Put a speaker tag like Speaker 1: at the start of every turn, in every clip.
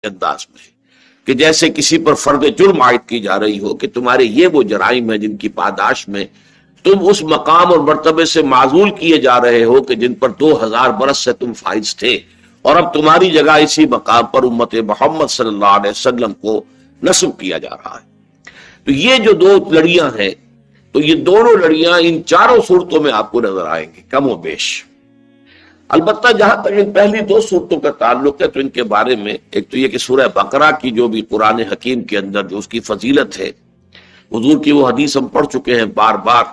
Speaker 1: انداز میں کہ جیسے کسی پر فرض جرم عائد کی جا رہی ہو کہ تمہارے یہ وہ جرائم ہیں جن کی پاداش میں تم اس مقام اور مرتبے سے معزول کیے جا رہے ہو کہ جن پر 2000 برس سے تم فائز تھے، اور اب تمہاری جگہ اسی مقام پر امت محمد صلی اللہ علیہ وسلم کو نصب کیا جا رہا ہے۔ تو یہ جو دو لڑیاں ہیں، تو یہ دونوں لڑیاں ان چاروں صورتوں میں آپ کو نظر آئیں گی کم و بیش۔ البتہ جہاں تک ان پہلی دو صورتوں کا تعلق ہے تو ان کے بارے میں ایک تو یہ کہ سورہ بقرہ کی جو بھی قرآن حکیم کے اندر جو اس کی فضیلت ہے، حضور کی وہ حدیث ہم پڑھ چکے ہیں بار بار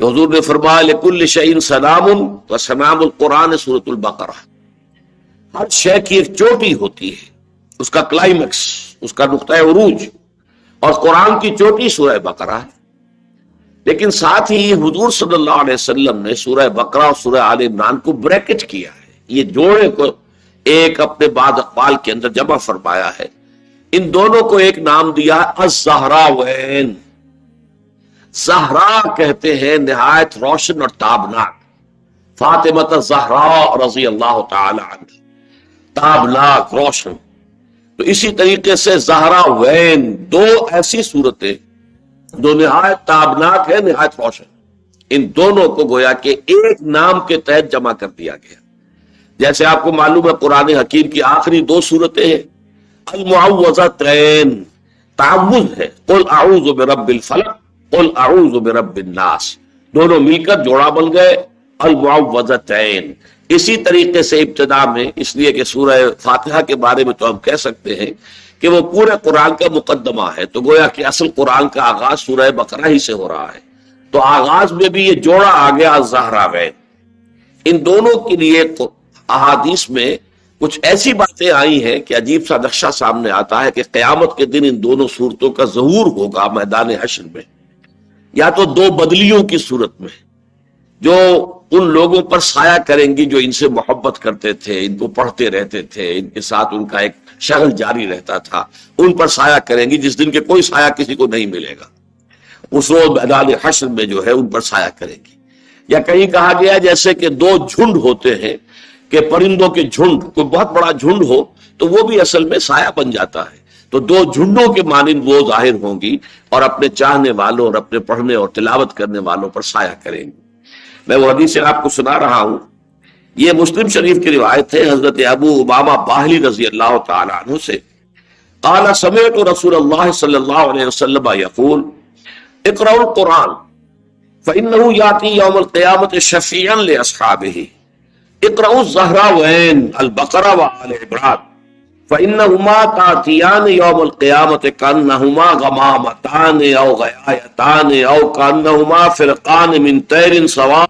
Speaker 1: کہ حضور نے فرمایا لِكُلِّ شَيْءٍ سَلَامٌ وَسَلَامُ القرآن سورۃ البقرہ، ہر شے کی ایک چوٹی ہوتی ہے، اس کا کلائمیکس، اس کا نقطہ عروج، اور قرآن کی چوٹی سورہ بقرہ ہے۔ لیکن ساتھ ہی حضور صلی اللہ علیہ وسلم نے سورہ بقرہ اور سورہ آل عمران کو بریکٹ کیا ہے، یہ جوڑے کو ایک اپنے بعد اقوال کے اندر جمع فرمایا ہے۔ ان دونوں کو ایک نام دیا ہے الزہراوین۔ زہرا کہتے ہیں نہایت روشن اور تابناک، فاطمہ الزہراء رضی اللہ تعالی عنہ، تابناک روشن۔ تو اسی طریقے سے زہراوین دو ایسی صورتیں جو نہایت تابناک ہے، نہایت روشن، ان دونوں کو گویا کہ ایک نام کے تحت جمع کر دیا گیا۔ جیسے آپ کو معلوم ہے قرآن حکیم کی آخری دو صورتیں ہیں المعوذتین، تعوذ ہے، قل اعوذ برب الفلق قل اعوذ برب الناس، دونوں مل کر جوڑا بن گئے المعوذتین۔ اسی طریقے سے ابتدا میں، اس لیے کہ سورہ فاتحہ کے بارے میں تو ہم کہہ سکتے ہیں کہ وہ پورے قرآن کا مقدمہ ہے، تو گویا کہ اصل قرآن کا آغاز سورہ بقرہ ہی سے ہو رہا ہے، تو آغاز میں بھی یہ جوڑا آ گیا الزہراوین۔ ان دونوں کے لیے احادیث میں کچھ ایسی باتیں آئی ہیں کہ عجیب سا نقشہ سامنے آتا ہے کہ قیامت کے دن ان دونوں صورتوں کا ظہور ہوگا میدان حشر میں، یا تو دو بدلیوں کی صورت میں جو ان لوگوں پر سایہ کریں گی جو ان سے محبت کرتے تھے، ان کو پڑھتے رہتے تھے، ان کے ساتھ ان کا ایک شغل جاری رہتا تھا، ان پر سایہ کریں گی جس دن کے کوئی سایہ کسی کو نہیں ملے گا، اس روز میدان حشر میں جو ہے ان پر سایہ کریں گی۔ یا کہیں کہا گیا جیسے کہ دو جھنڈ ہوتے ہیں کہ پرندوں کے جھنڈ، کوئی بہت بڑا جھنڈ ہو تو وہ بھی اصل میں سایہ بن جاتا ہے، تو دو جھنڈوں کے مانند وہ ظاہر ہوں گی اور اپنے چاہنے والوں اور اپنے پڑھنے اور تلاوت کرنے والوں پر سایہ کریں گی۔ میں وہ حدیث آپ کو سنا رہا ہوں، یہ مسلم شریف کی روایت ہے حضرت ابو امامہ باہلی رضی اللہ تعالی عنہ سے، قال سمعت رسول اللہ صلی اللہ علیہ وسلم یقول اقرأوا القرآن فإنه يأتي يوم القيامة شفيعا لأصحابه اقرأوا الزهراوين البقرة وآل عمران فإنهما تأتيان يوم القيامة كأنهما غمامتان أو غيايتان أو كأنهما فرقان من طير صواف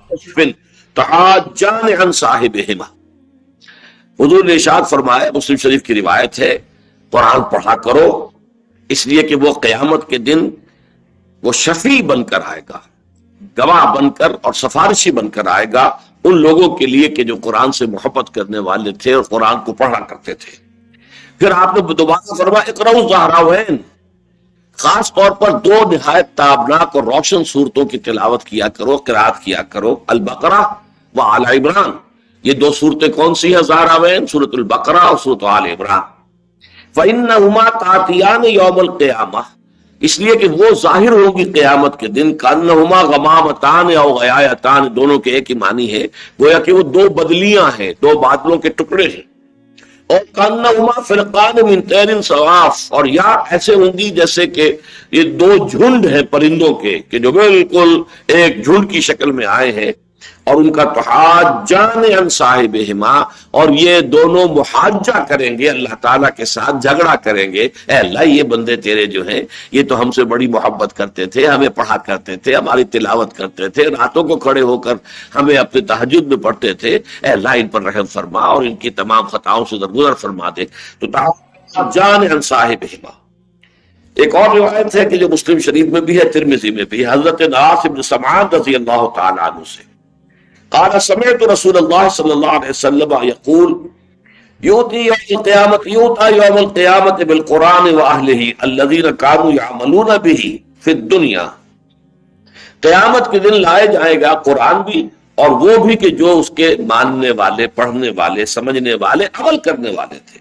Speaker 1: تحاجان عن صاحبهما۔ حضور نے ارشاد فرمایا، مسلم شریف کی روایت ہے، قرآن پڑھا کرو اس لیے کہ وہ قیامت کے دن وہ شفیع بن کر آئے گا، گواہ بن کر اور سفارشی بن کر آئے گا ان لوگوں کے لیے کہ جو قرآن سے محبت کرنے والے تھے اور قرآن کو پڑھا کرتے تھے۔ پھر آپ نے دوبارہ فرمایا اقرأوا الزہراوین، خاص طور پر دو نہایت تابناک اور روشن صورتوں کی تلاوت کیا کرو، قرات کیا کرو، البقرہ و آل عمران۔ یہ دو صورتیں کون سی ہیں زہراوین؟ سورۃ البقرہ اور سورۃ آل عمران۔ فإنہما تأتیان یوم القیامہ، اس لیے کہ وہ ظاہر ہوگی قیامت کے دن، کأنہما غمامتان او غیایتان، دونوں کے ایک ہی معنی ہے، گویا کہ وہ دو بدلیاں ہیں، دو بادلوں کے ٹکڑے ہیں، اور کأنہما فرقان من طیر صواف، اور یا ایسے ہوں گی جیسے کہ یہ دو جھنڈ ہیں پرندوں کے کہ جو بالکل ایک جھنڈ کی شکل میں آئے ہیں، اور ان کا تحاجان عن صاحبہما، اور یہ دونوں محاجہ کریں گے اللہ تعالیٰ کے ساتھ، جھگڑا کریں گے، اے اللہ یہ بندے تیرے جو ہیں یہ تو ہم سے بڑی محبت کرتے تھے، ہمیں پڑھا کرتے تھے، ہماری تلاوت کرتے تھے، راتوں کو کھڑے ہو کر ہمیں اپنے تہجد میں پڑھتے تھے، اے اللہ ان پر رحم فرما اور ان کی تمام خطاؤں سے درگزر فرما دے۔ تو تحاجان عن صاحبہما۔ ایک اور روایت ہے کہ جو مسلم شریف میں بھی ہے، ترمذی میں بھی، حضرت نواس بن سمعان رضی اللہ تعالی عنہ سے، قال سمعت رسول اللہ صلی اللہ علیہ وسلم یقول یؤتی یوم القیامت بالقرآن واہلہ الذین کانوا یعملون بہ فی الدنیا، قیامت کے دن لائے جائے گا قرآن بھی اور وہ بھی کہ جو اس کے ماننے والے، پڑھنے والے، سمجھنے والے، عمل کرنے والے تھے۔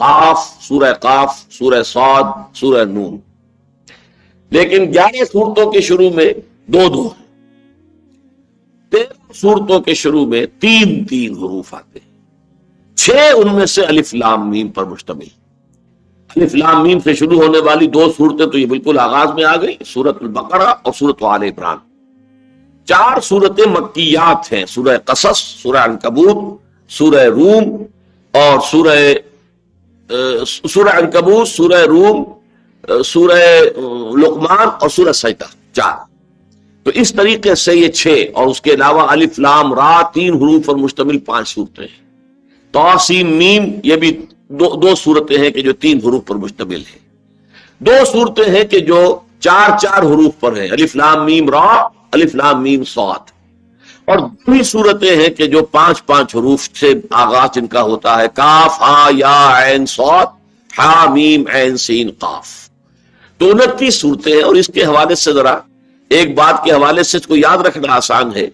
Speaker 1: قاف، سورہ صاد، سورہ نون. لیکن 11 صورتوں کے شروع میں دو دو ہیں. 13 صورتوں کے شروع میں تین تین حروف آتے ہیں. 6 ان میں سے الف لام میم پر مشتمل. الف لام میم سے شروع ہونے والی 2 صورتیں تو یہ بالکل آغاز میں آ گئی، سورۃ البقرہ اور سورۃ آل عمران. 4 صورتیں مکیات ہیں، سورہ قصص، سورہ عنکبوت، سورہ روم اور سورہ عنکبوت، سورہ روم، سورہ لقمان اور سورہ سجدہ. 4. تو اس طریقے سے یہ 6 اور اس کے علاوہ الف لام را 3 حروف پر مشتمل 5 صورتیں ہیں. طاسیم میم یہ بھی دو صورتیں ہیں کہ جو 3 حروف پر مشتمل ہیں. 2 صورتیں ہیں کہ جو 4 حروف پر ہیں، الف لام میم را، الف لام میم صاد. اور 2 صورتیں ہیں کہ جو 5 حروف سے آغاز جن کا ہوتا ہے، کاف ہا یا عین صاد، ہا میم عین سین قاف. تو 29 صورتیں ہیں. اور اس کے حوالے سے ذرا ایک بات کے حوالے سے اس کو یاد رکھنا آسان ہے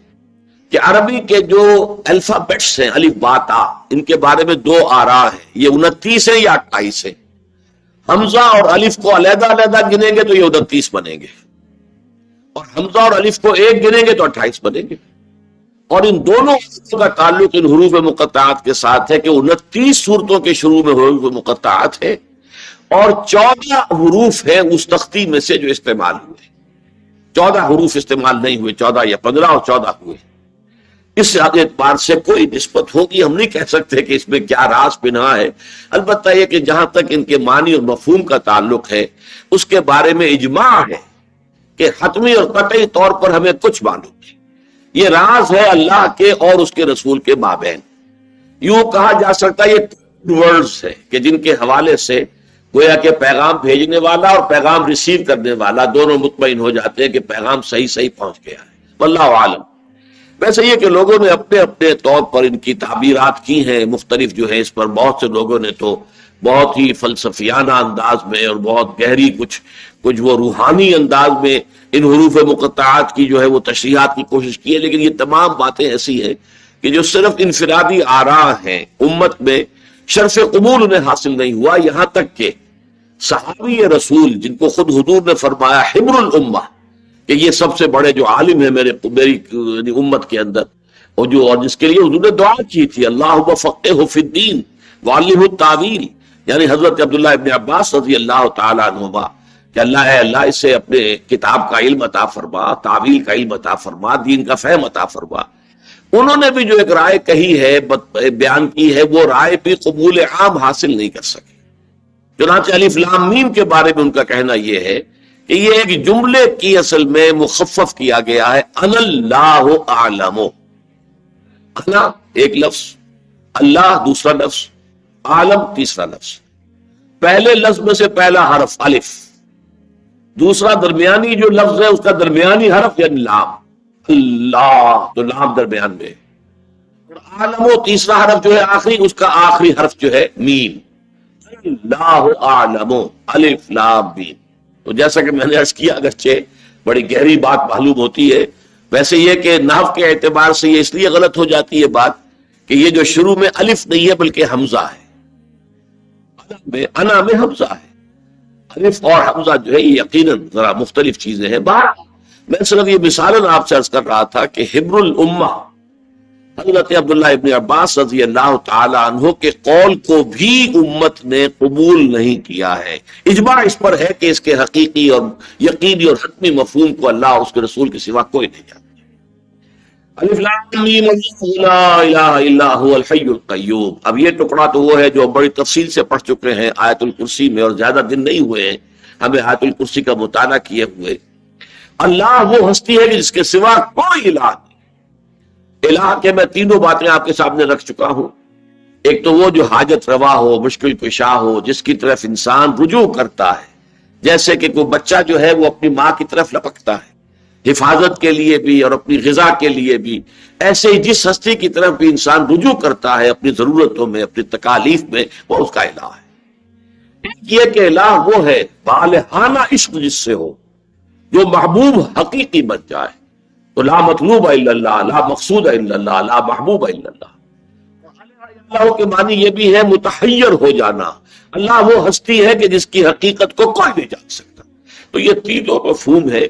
Speaker 1: کہ عربی کے جو الفابیٹس ہیں، الف با تا، ان کے بارے میں 2 آراء ہیں. یہ 29 ہیں یا 28 ہیں. حمزہ اور الف کو علیحدہ علیحدہ گنیں گے تو یہ 29 بنیں گے، اور حمزہ اور الف کو ایک گنیں گے تو 28 بنیں گے. اور ان دونوں کا تعلق ان حروف مقطعات کے ساتھ ہے کہ 29 صورتوں کے شروع میں حروف مقطعات ہیں اور 14 حروف ہیں اس تختی میں سے جو استعمال ہوئے. 14 حروف استعمال نہیں ہوئے، 14 یا 15 اور 14 ہوئے. اس اعتبار سے کوئی نسبت ہوگی، ہم نہیں کہہ سکتے کہ اس میں کیا راز پنہا ہے. البتہ یہ کہ جہاں تک ان کے معنی اور مفہوم کا تعلق ہے اس کے بارے میں اجماع ہے کہ حتمی اور قطعی طور پر ہمیں کچھ معلوم ہے. یہ راز ہے اللہ کے اور اس کے رسول کے مابین. یوں کہا جا سکتا ہے یہ ورڈز ہے کہ جن کے حوالے سے گویا کہ پیغام بھیجنے والا اور پیغام ریسیو کرنے والا دونوں مطمئن ہو جاتے ہیں کہ پیغام صحیح پہنچ گیا ہے. واللہ عالم. ویسے یہ کہ لوگوں نے اپنے اپنے طور پر ان کی تعبیرات کی ہیں مختلف جو ہے. اس پر بہت سے لوگوں نے تو بہت ہی فلسفیانہ انداز میں اور بہت گہری کچھ وہ روحانی انداز میں ان حروف مقطعات کی جو ہے وہ تشریحات کی کوشش کی ہے. لیکن یہ تمام باتیں ایسی ہیں کہ جو صرف انفرادی آراء ہیں، امت میں شرف قبول انہیں حاصل نہیں ہوا. یہاں تک کہ صحابی رسول جن کو خود حضور نے فرمایا حبر الامہ کہ یہ سب سے بڑے جو عالم ہیں میری امت کے اندر، اور جس کے لیے حضور نے دعا کی تھی، اللہم فقہہ فی الدین وعلمہ التاویل، یعنی حضرت عبداللہ ابن عباس رضی اللہ تعالی عنہما کہ اللہ اسے اپنے کتاب کا علم عطا فرما، تعویل کا علم عطا فرما، دین کا فہم عطا فرما. انہوں نے بھی جو ایک رائے کہی ہے، بیان کی ہے، وہ رائے بھی قبول عام حاصل نہیں کر سکے. چنانچہ الف لام میم کے بارے میں ان کا کہنا یہ ہے کہ یہ ایک جملے کی اصل میں مخفف کیا گیا ہے. انا اللہ اعلم، انا ایک لفظ، اللہ دوسرا لفظ، عالم تیسرا لفظ. پہلے لفظ میں سے پہلا حرف الف، دوسرا درمیانی جو لفظ ہے اس کا درمیانی حرف یعنی لام، اللہ تو لام درمیان میں، اور عالم و تیسرا حرف جو ہے آخری، اس کا آخری حرف جو ہے میم. اللہ اعلم الف لام میم. تو جیسا کہ میں نے عرض کیا اگرچہ بڑی گہری بات معلوم ہوتی ہے، ویسے یہ کہ نحو کے اعتبار سے یہ اس لیے غلط ہو جاتی ہے بات کہ یہ جو شروع میں الف نہیں ہے بلکہ حمزہ ہے. انا میں حمزہ ہے، الف اور حمزہ جو ہے یہ یقیناً ذرا مختلف چیزیں ہیں. میں صرف یہ مثالاً آپ سے عرض کر رہا تھا کہ حبر الامہ حضرت عبداللہ ابن عباس رضی اللہ تعالی عنہ کے قول کو بھی امت نے قبول نہیں کیا ہے. اجماع اس پر ہے کہ اس کے حقیقی اور یقینی اور حتمی مفہوم کو اللہ اور اس کے رسول کے سوا کوئی نہیں جانتا. الف لام میم لا الہ الا هو الحی القیوم. اب یہ ٹکڑا تو وہ ہے جو بڑی تفصیل سے پڑھ چکے ہیں آیت الکرسی میں، اور زیادہ دن نہیں ہوئے ہیں ہمیں آیت الکرسی کا مطالعہ کیے ہوئے. اللہ وہ ہستی ہے جس کے سوا کوئی الہ نہیں. الہ کے میں تینوں باتیں آپ کے سامنے رکھ چکا ہوں. ایک تو وہ جو حاجت روا ہو، مشکل کشا ہو، جس کی طرف انسان رجوع کرتا ہے، جیسے کہ کوئی بچہ جو ہے وہ اپنی ماں کی طرف لپکتا ہے حفاظت کے لیے بھی اور اپنی غذا کے لیے بھی، ایسے ہی جس ہستی کی طرف بھی انسان رجوع کرتا ہے اپنی ضرورتوں میں، اپنی تکالیف میں، وہ اس کا الہ ہے. یہ کہ الہ وہ ہے بالغانہ عشق جس سے ہو، جو محبوب حقیقی بن جائے. تو لا مطلوب الا اللہ، لا مقصود الا اللہ، لا محبوب الا اللہ. اللہ کے معنی یہ بھی ہے متحیر ہو جانا، اللہ وہ ہستی ہے کہ جس کی حقیقت کو کوئی نہیں جان سکتا۔ تو یہ تینوں مفہوم ہے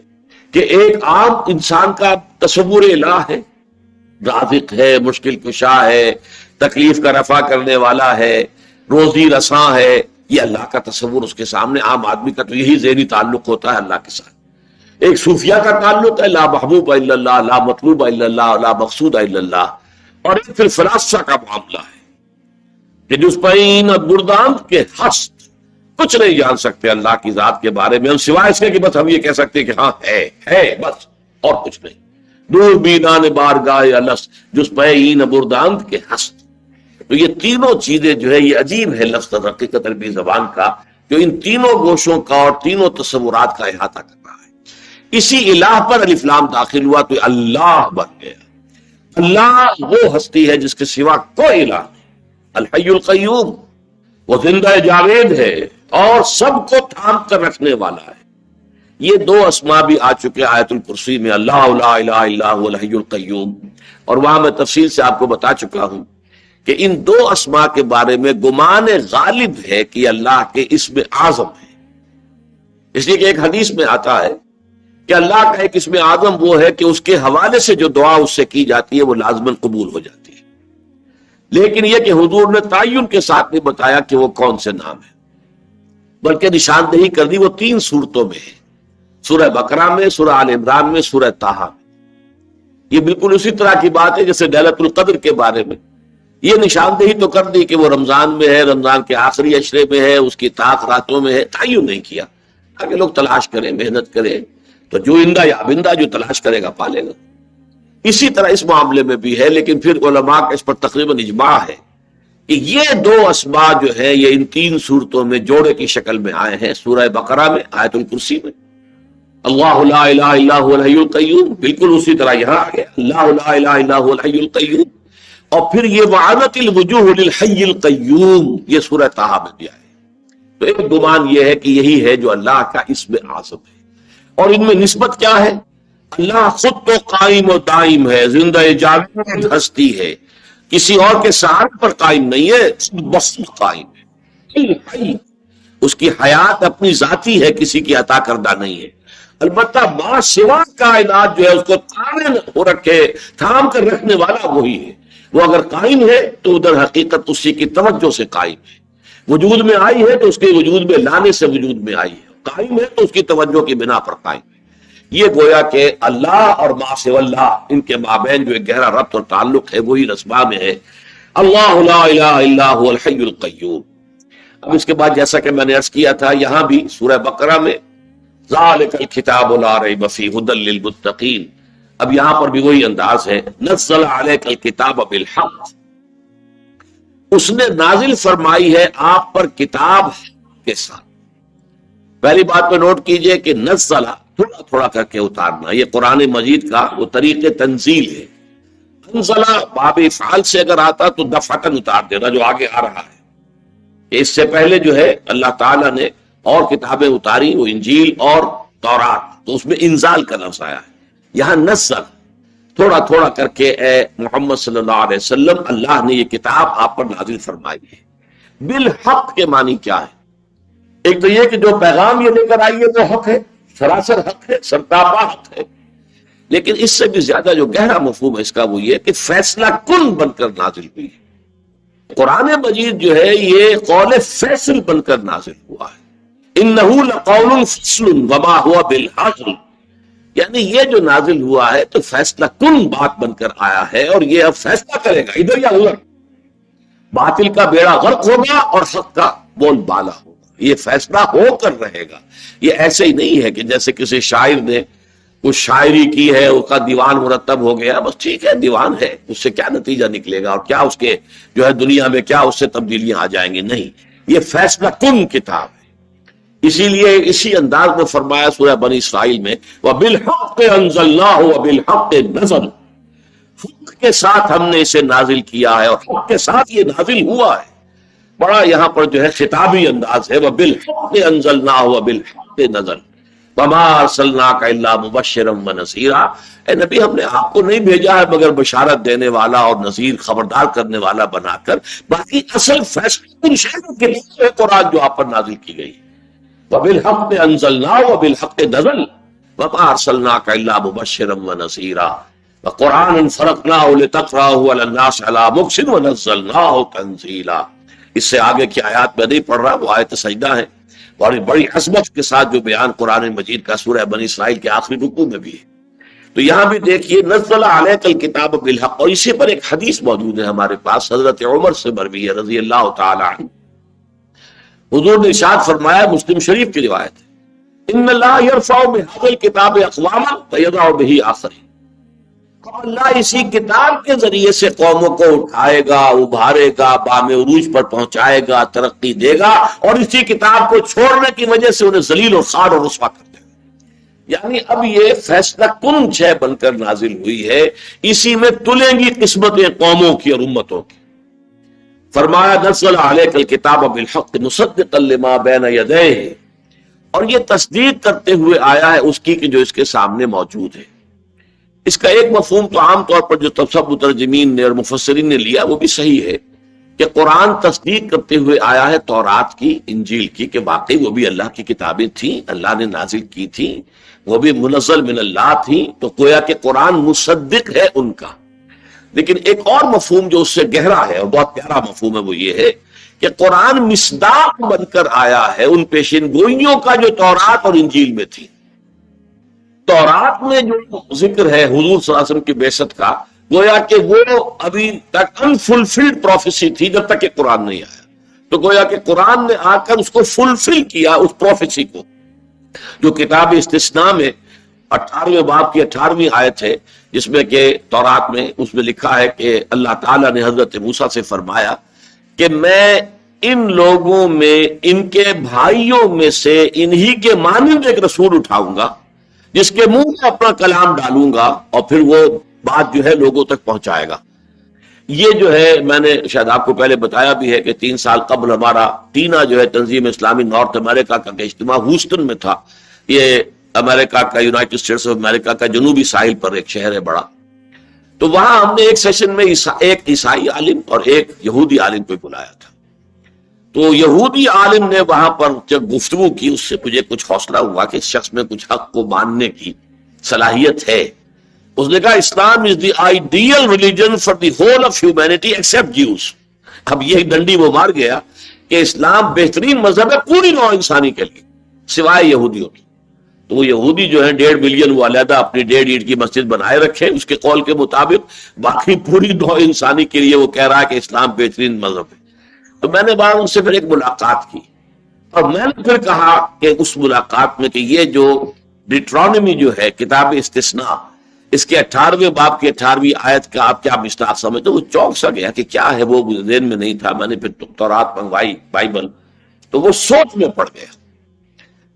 Speaker 1: کہ ایک عام انسان کا تصور الہ ہے، رازق ہے، مشکل کشا ہے، تکلیف کا رفع کرنے والا ہے، روزی رساں ہے، یہ اللہ کا تصور اس کے سامنے عام آدمی کا تو یہی ذہنی تعلق ہوتا ہے اللہ کے ساتھ۔ ایک صوفیہ کا تعلق ہے لا محبوب الا اللہ، لا مطلوب الا اللہ، لا مقصود الا اللہ، اور ایک پھر فلاسفہ کا معاملہ ہے کہ جس پین بردانت کے ہست کچھ نہیں جان سکتے اللہ کی ذات کے بارے میں، ہم سوائے اس کے کہ بس ہم یہ کہہ سکتے کہ ہاں ہے بس، اور کچھ نہیں۔ دور بینان بارگاہ الست جس پین بردانت کے ہست۔ تو یہ تینوں چیزیں جو ہے، یہ عجیب ہے لفظ حقیقت عربی زبان کا، جو ان تینوں گوشوں کا اور تینوں تصورات کا احاطہ کر رہا ہے۔ اسی الہ پر الف لام داخل ہوا تو اللہ بن گیا۔ اللہ وہ ہستی ہے جس کے سوا کوئی الہ نہیں، الحی القیوم، وہ زندہ جاوید ہے اور سب کو تھام کر رکھنے والا ہے۔ یہ دو اسماء بھی آ چکے آیت الکرسی میں، اللہ لا الہ الا هو الحی القیوم، اور وہاں میں تفصیل سے آپ کو بتا چکا ہوں کہ ان دو اسماء کے بارے میں گمان غالب ہے کہ اللہ کے اسم اعظم ہے، اس لیے کہ ایک حدیث میں آتا ہے کہ اللہ کا ایک اسم اعظم وہ ہے کہ اس کے حوالے سے جو دعا اس سے کی جاتی ہے وہ لازماً قبول ہو جاتی ہے، لیکن یہ کہ حضور نے تعین کے ساتھ نہیں بتایا کہ وہ کون سے نام ہے، بلکہ نشاندہی کر دی وہ 3 صورتوں میں ہے، سورہ بقرہ میں، سورہ آل عمران میں، سورہ طٰہٰ میں۔ یہ بالکل اسی طرح کی بات ہے جیسے لیلۃ القدر کے بارے میں یہ نشاندہی تو کر دی کہ وہ رمضان میں ہے، رمضان کے آخری عشرے میں ہے، اس کی طاق راتوں میں ہے، تعین نہیں کیا تاکہ لوگ تلاش کریں، محنت کریں، تو جو اندہ یا بندہ جو تلاش کرے گا پالے گا۔ اسی طرح اس معاملے میں بھی ہے، لیکن پھر علماء کا اس پر تقریباً اجماع ہے کہ یہ دو اسماء جو ہے یہ ان 3 صورتوں میں جوڑے کی شکل میں آئے ہیں، سورہ بقرہ میں، آیت الکرسی میں اللہ لا الہ الا هو الحی القیوم، بالکل اسی طرح یہاں آ گیا اللہ لا الہ الا هو الحی القیوم، اور پھر یہ وعنت الوجوہ للحی القیوم، یہ سورہ طٰہٰ میں بھی آئے۔ تو ایک گمان یہ ہے کہ یہی ہے جو اللہ کا اسم اعظم ہے، اور ان میں نسبت کیا ہے؟ اللہ خود تو قائم و دائم ہے، زندہ جاوید ہستی ہے، کسی اور کے سہارے پر قائم نہیں ہے، خود بخود قائم ہے، اس کی حیات اپنی ذاتی ہے، کسی کی عطا کردہ نہیں ہے۔ البتہ ما سوا کائنات جو ہے اس کو ہو رکھے، تھام کر رکھنے والا وہی ہے۔ وہ اگر قائم ہے تو ادھر حقیقت اسی کی توجہ سے قائم ہے، وجود میں آئی ہے تو اس کے وجود میں لانے سے وجود میں آئی ہے، قائم ہے تو اس کی توجہ کی بنا پر قائم ہے۔ یہ گویا کہ اللہ اور ما سوا اللہ، ان کے مابین جو ایک گہرا ربط اور تعلق ہے وہی رسما میں ہے، اللہ لا الہ الا هو الحی القیوم۔ اب اس کے بعد جیسا کہ میں نے عرض کیا تھا، یہاں بھی سورہ بقرہ میں ذالک الکتاب لا ریب فیہ ھدی للمتقین، اب یہاں پر بھی وہی انداز ہے، نزل علیک الکتاب بالحق، اس نے نازل فرمائی ہے آپ پر کتاب کے ساتھ۔ پہلی بات تو نوٹ کیجئے کہ نزل تھوڑا تھوڑا کر کے اتارنا، یہ قرآن مجید کا وہ طریق تنزیل ہے۔ انزل باب افعال سے اگر آتا تو دفعتاً اتار دینا، جو آگے آ رہا ہے۔ اس سے پہلے جو ہے اللہ تعالیٰ نے اور کتابیں اتاری، وہ انجیل اور تورات، تو اس میں انزال کا لفظ آیا ہے۔ یہاں نزل تھوڑا تھوڑا کر کے اے محمد صلی اللہ علیہ وسلم اللہ نے یہ کتاب آپ پر نازل فرمائی ہے۔ بالحق کے معنی کیا ہے؟ ایک تو یہ کہ جو پیغام یہ لے کر آئی ہے وہ حق ہے، سراسر حق ہے، سرتاپا حق ہے، لیکن اس سے بھی زیادہ جو گہرا مفہوم ہے اس کا وہ یہ کہ فیصلہ کن بن کر نازل ہوئی ہے۔ قرآن مجید جو ہے یہ قول فیصل بن کر نازل ہوا ہے، انہ لقول فصل وما هو بالحق، یعنی یہ جو نازل ہوا ہے تو فیصلہ کن بات بن کر آیا ہے، اور یہ اب فیصلہ کرے گا ادھر یا ادھر، باطل کا بیڑا غرق ہوگا اور حق کا بول بالا ہوگا، یہ فیصلہ ہو کر رہے گا۔ یہ ایسے ہی نہیں ہے کہ جیسے کسی شاعر نے کچھ شاعری کی ہے، اس کا دیوان مرتب ہو گیا، بس ٹھیک ہے دیوان ہے، اس سے کیا نتیجہ نکلے گا اور کیا اس کے جو ہے دنیا میں کیا اس سے تبدیلیاں آ جائیں گی، نہیں، یہ فیصلہ کن کتاب ہے۔ اسی لیے اسی انداز میں فرمایا سورہ بنی اسرائیل میں وَبِالْحَقِّ أَنزَلْنَاهُ وَبِالْحَقِّ نَزَلَ، حق کے ساتھ ہم نے اسے نازل کیا ہے اور حق کے ساتھ یہ نازل ہوا ہے۔ بڑا یہاں پر جو ہے خطابی انداز ہے، وَبِالْحَقِّ أَنزَلْنَاهُ وَبِالْحَقِّ نَزَلَ، وما ارسلناک الا مبشرا ونذیرا، اے نبی ہم نے آپ کو نہیں بھیجا ہے مگر بشارت دینے والا اور نذیر خبردار کرنے والا بنا کر۔ باقی اصل فیصلہ ان شہروں کے لیے قرآن جو آپ پر نازل کی گئی، وبالحق انزلناہ وبالحق نزل وما ارسلناک الا مبشرا ونذیرا وقرآنا فرقناہ لتقرأہ علی الناس علی مکث ونزلناہ تنزیلا۔ اس سے آگے کی آیات میں نہیں پڑھ رہا، وہ آیت سجدہ ہے اور بڑی عظمت کے ساتھ جو بیان قرآن مجید کا سورہ بنی اسرائیل کے آخری رکوع میں بھی ہے۔ تو یہاں بھی دیکھیے نزل علیک الکتاب بالحق، اور اسی پر ایک حدیث موجود ہے ہمارے پاس، حضرت عمر سے مروی ہے رضی اللہ تعالی عنہ۔ حضور نے ارشاد فرمایا، مسلم شریف کی روایت ہے، ان اللہ یرفع بهذا الکتاب اقواما ویضع به آخرین، اللہ اسی کتاب کے ذریعے سے قوموں کو اٹھائے گا، ابھارے گا، بام عروج پر پہنچائے گا، ترقی دے گا، اور اسی کتاب کو چھوڑنے کی وجہ سے انہیں ذلیل اور خوار اور رسوا کر دے گا۔ یعنی اب یہ فیصلہ کن شے بن کر نازل ہوئی ہے، اسی میں تلیں گی قسمتیں قوموں کی اور امتوں کی۔ فرمایا نزل علیک الکتاب بالحق مصدقا لما بین یدیہ، اور یہ تصدیق کرتے ہوئے آیا ہے اس کی کہ جو اس کے سامنے موجود ہے۔ اس کا ایک مفہوم تو عام طور پر جو سب مترجمین نے اور مفسرین نے لیا وہ بھی صحیح ہے کہ قرآن تصدیق کرتے ہوئے آیا ہے تورات کی، انجیل کی، کہ واقعی وہ بھی اللہ کی کتابیں تھیں، اللہ نے نازل کی تھیں، وہ بھی منزل من اللہ تھیں، تو گویا کہ قرآن مصدق ہے ان کا۔ لیکن ایک اور مفہوم جو اس سے گہرا ہے اور بہت پیارا مفہوم ہے وہ یہ ہے کہ قرآن مصداق بن کر آیا ہے ان پیشین گوئیوں کا جو تورات اور انجیل میں تھی۔ تورات میں جو ذکر ہے حضور صلی اللہ علیہ وسلم کی بعثت کا، گویا کہ وہ ابھی تک انفلفلڈ پروفیسی تھی جب تک کہ قرآن نہیں آیا، تو گویا کہ قرآن نے آ کر اس کو فلفل کیا، اس پروفیسی کو۔ جو کتاب استثناء میں 18ویں باب کی 18ویں آیت ہے، جس میں کہ تورات میں اس میں لکھا ہے کہ اللہ تعالیٰ نے حضرت موسیٰ سے فرمایا کہ میں ان لوگوں میں، ان کے بھائیوں میں سے انہی کے مانند ایک رسول اٹھاؤں گا جس کے منہ میں اپنا کلام ڈالوں گا، اور پھر وہ بات جو ہے لوگوں تک پہنچائے گا۔ یہ جو ہے میں نے شاید آپ کو پہلے بتایا بھی ہے کہ 3 سال قبل ہمارا ٹینا جو ہے تنظیم اسلامی نارتھ امریکہ کا اجتماع ہوسٹن میں تھا۔ یہ امریکہ کا، یونائٹڈ اسٹیٹس آف امریکہ کا جنوبی ساحل پر ایک شہر ہے بڑا۔ تو وہاں ہم نے ایک سیشن میں ایک عیسائی عالم اور ایک یہودی عالم کو بلایا تھا۔ تو یہودی عالم نے وہاں پر جب گفتگو کی، اس سے مجھے کچھ حوصلہ ہوا کہ اس شخص میں کچھ حق کو ماننے کی صلاحیت ہے۔ اس نے کہا Islam is the ideal religion for the whole of humanity except Jews. اب یہ ڈنڈی وہ مار گیا کہ اسلام بہترین مذہب ہے پوری نوع انسانی کے لیے سوائے یہودیوں کی۔ تو وہ یہودی جو ہے 1.5 ملین وہ علیحدہ اپنی 1.5 اینٹ کی مسجد بنائے رکھے، اس کے قول کے مطابق، باقی پوری نوع انسانی کے لیے وہ کہہ رہا ہے کہ اسلام بہترین مذہب ہے۔ تو میں نے بعد ان سے پھر ایک ملاقات کی، اور میں نے پھر کہا کہ اس ملاقات میں کہ یہ جو ڈیٹرانومی جو ہے کتاب استثناء، اس کے 18ویں باب کی 18ویں آیت کا آپ کیا مصداق سمجھتے؟ وہ چونک سا گیا کہ کیا ہے، وہ ذہن میں نہیں تھا۔ میں نے پھر تورات منگوائی، بائبل، تو وہ سوچ میں پڑ گیا۔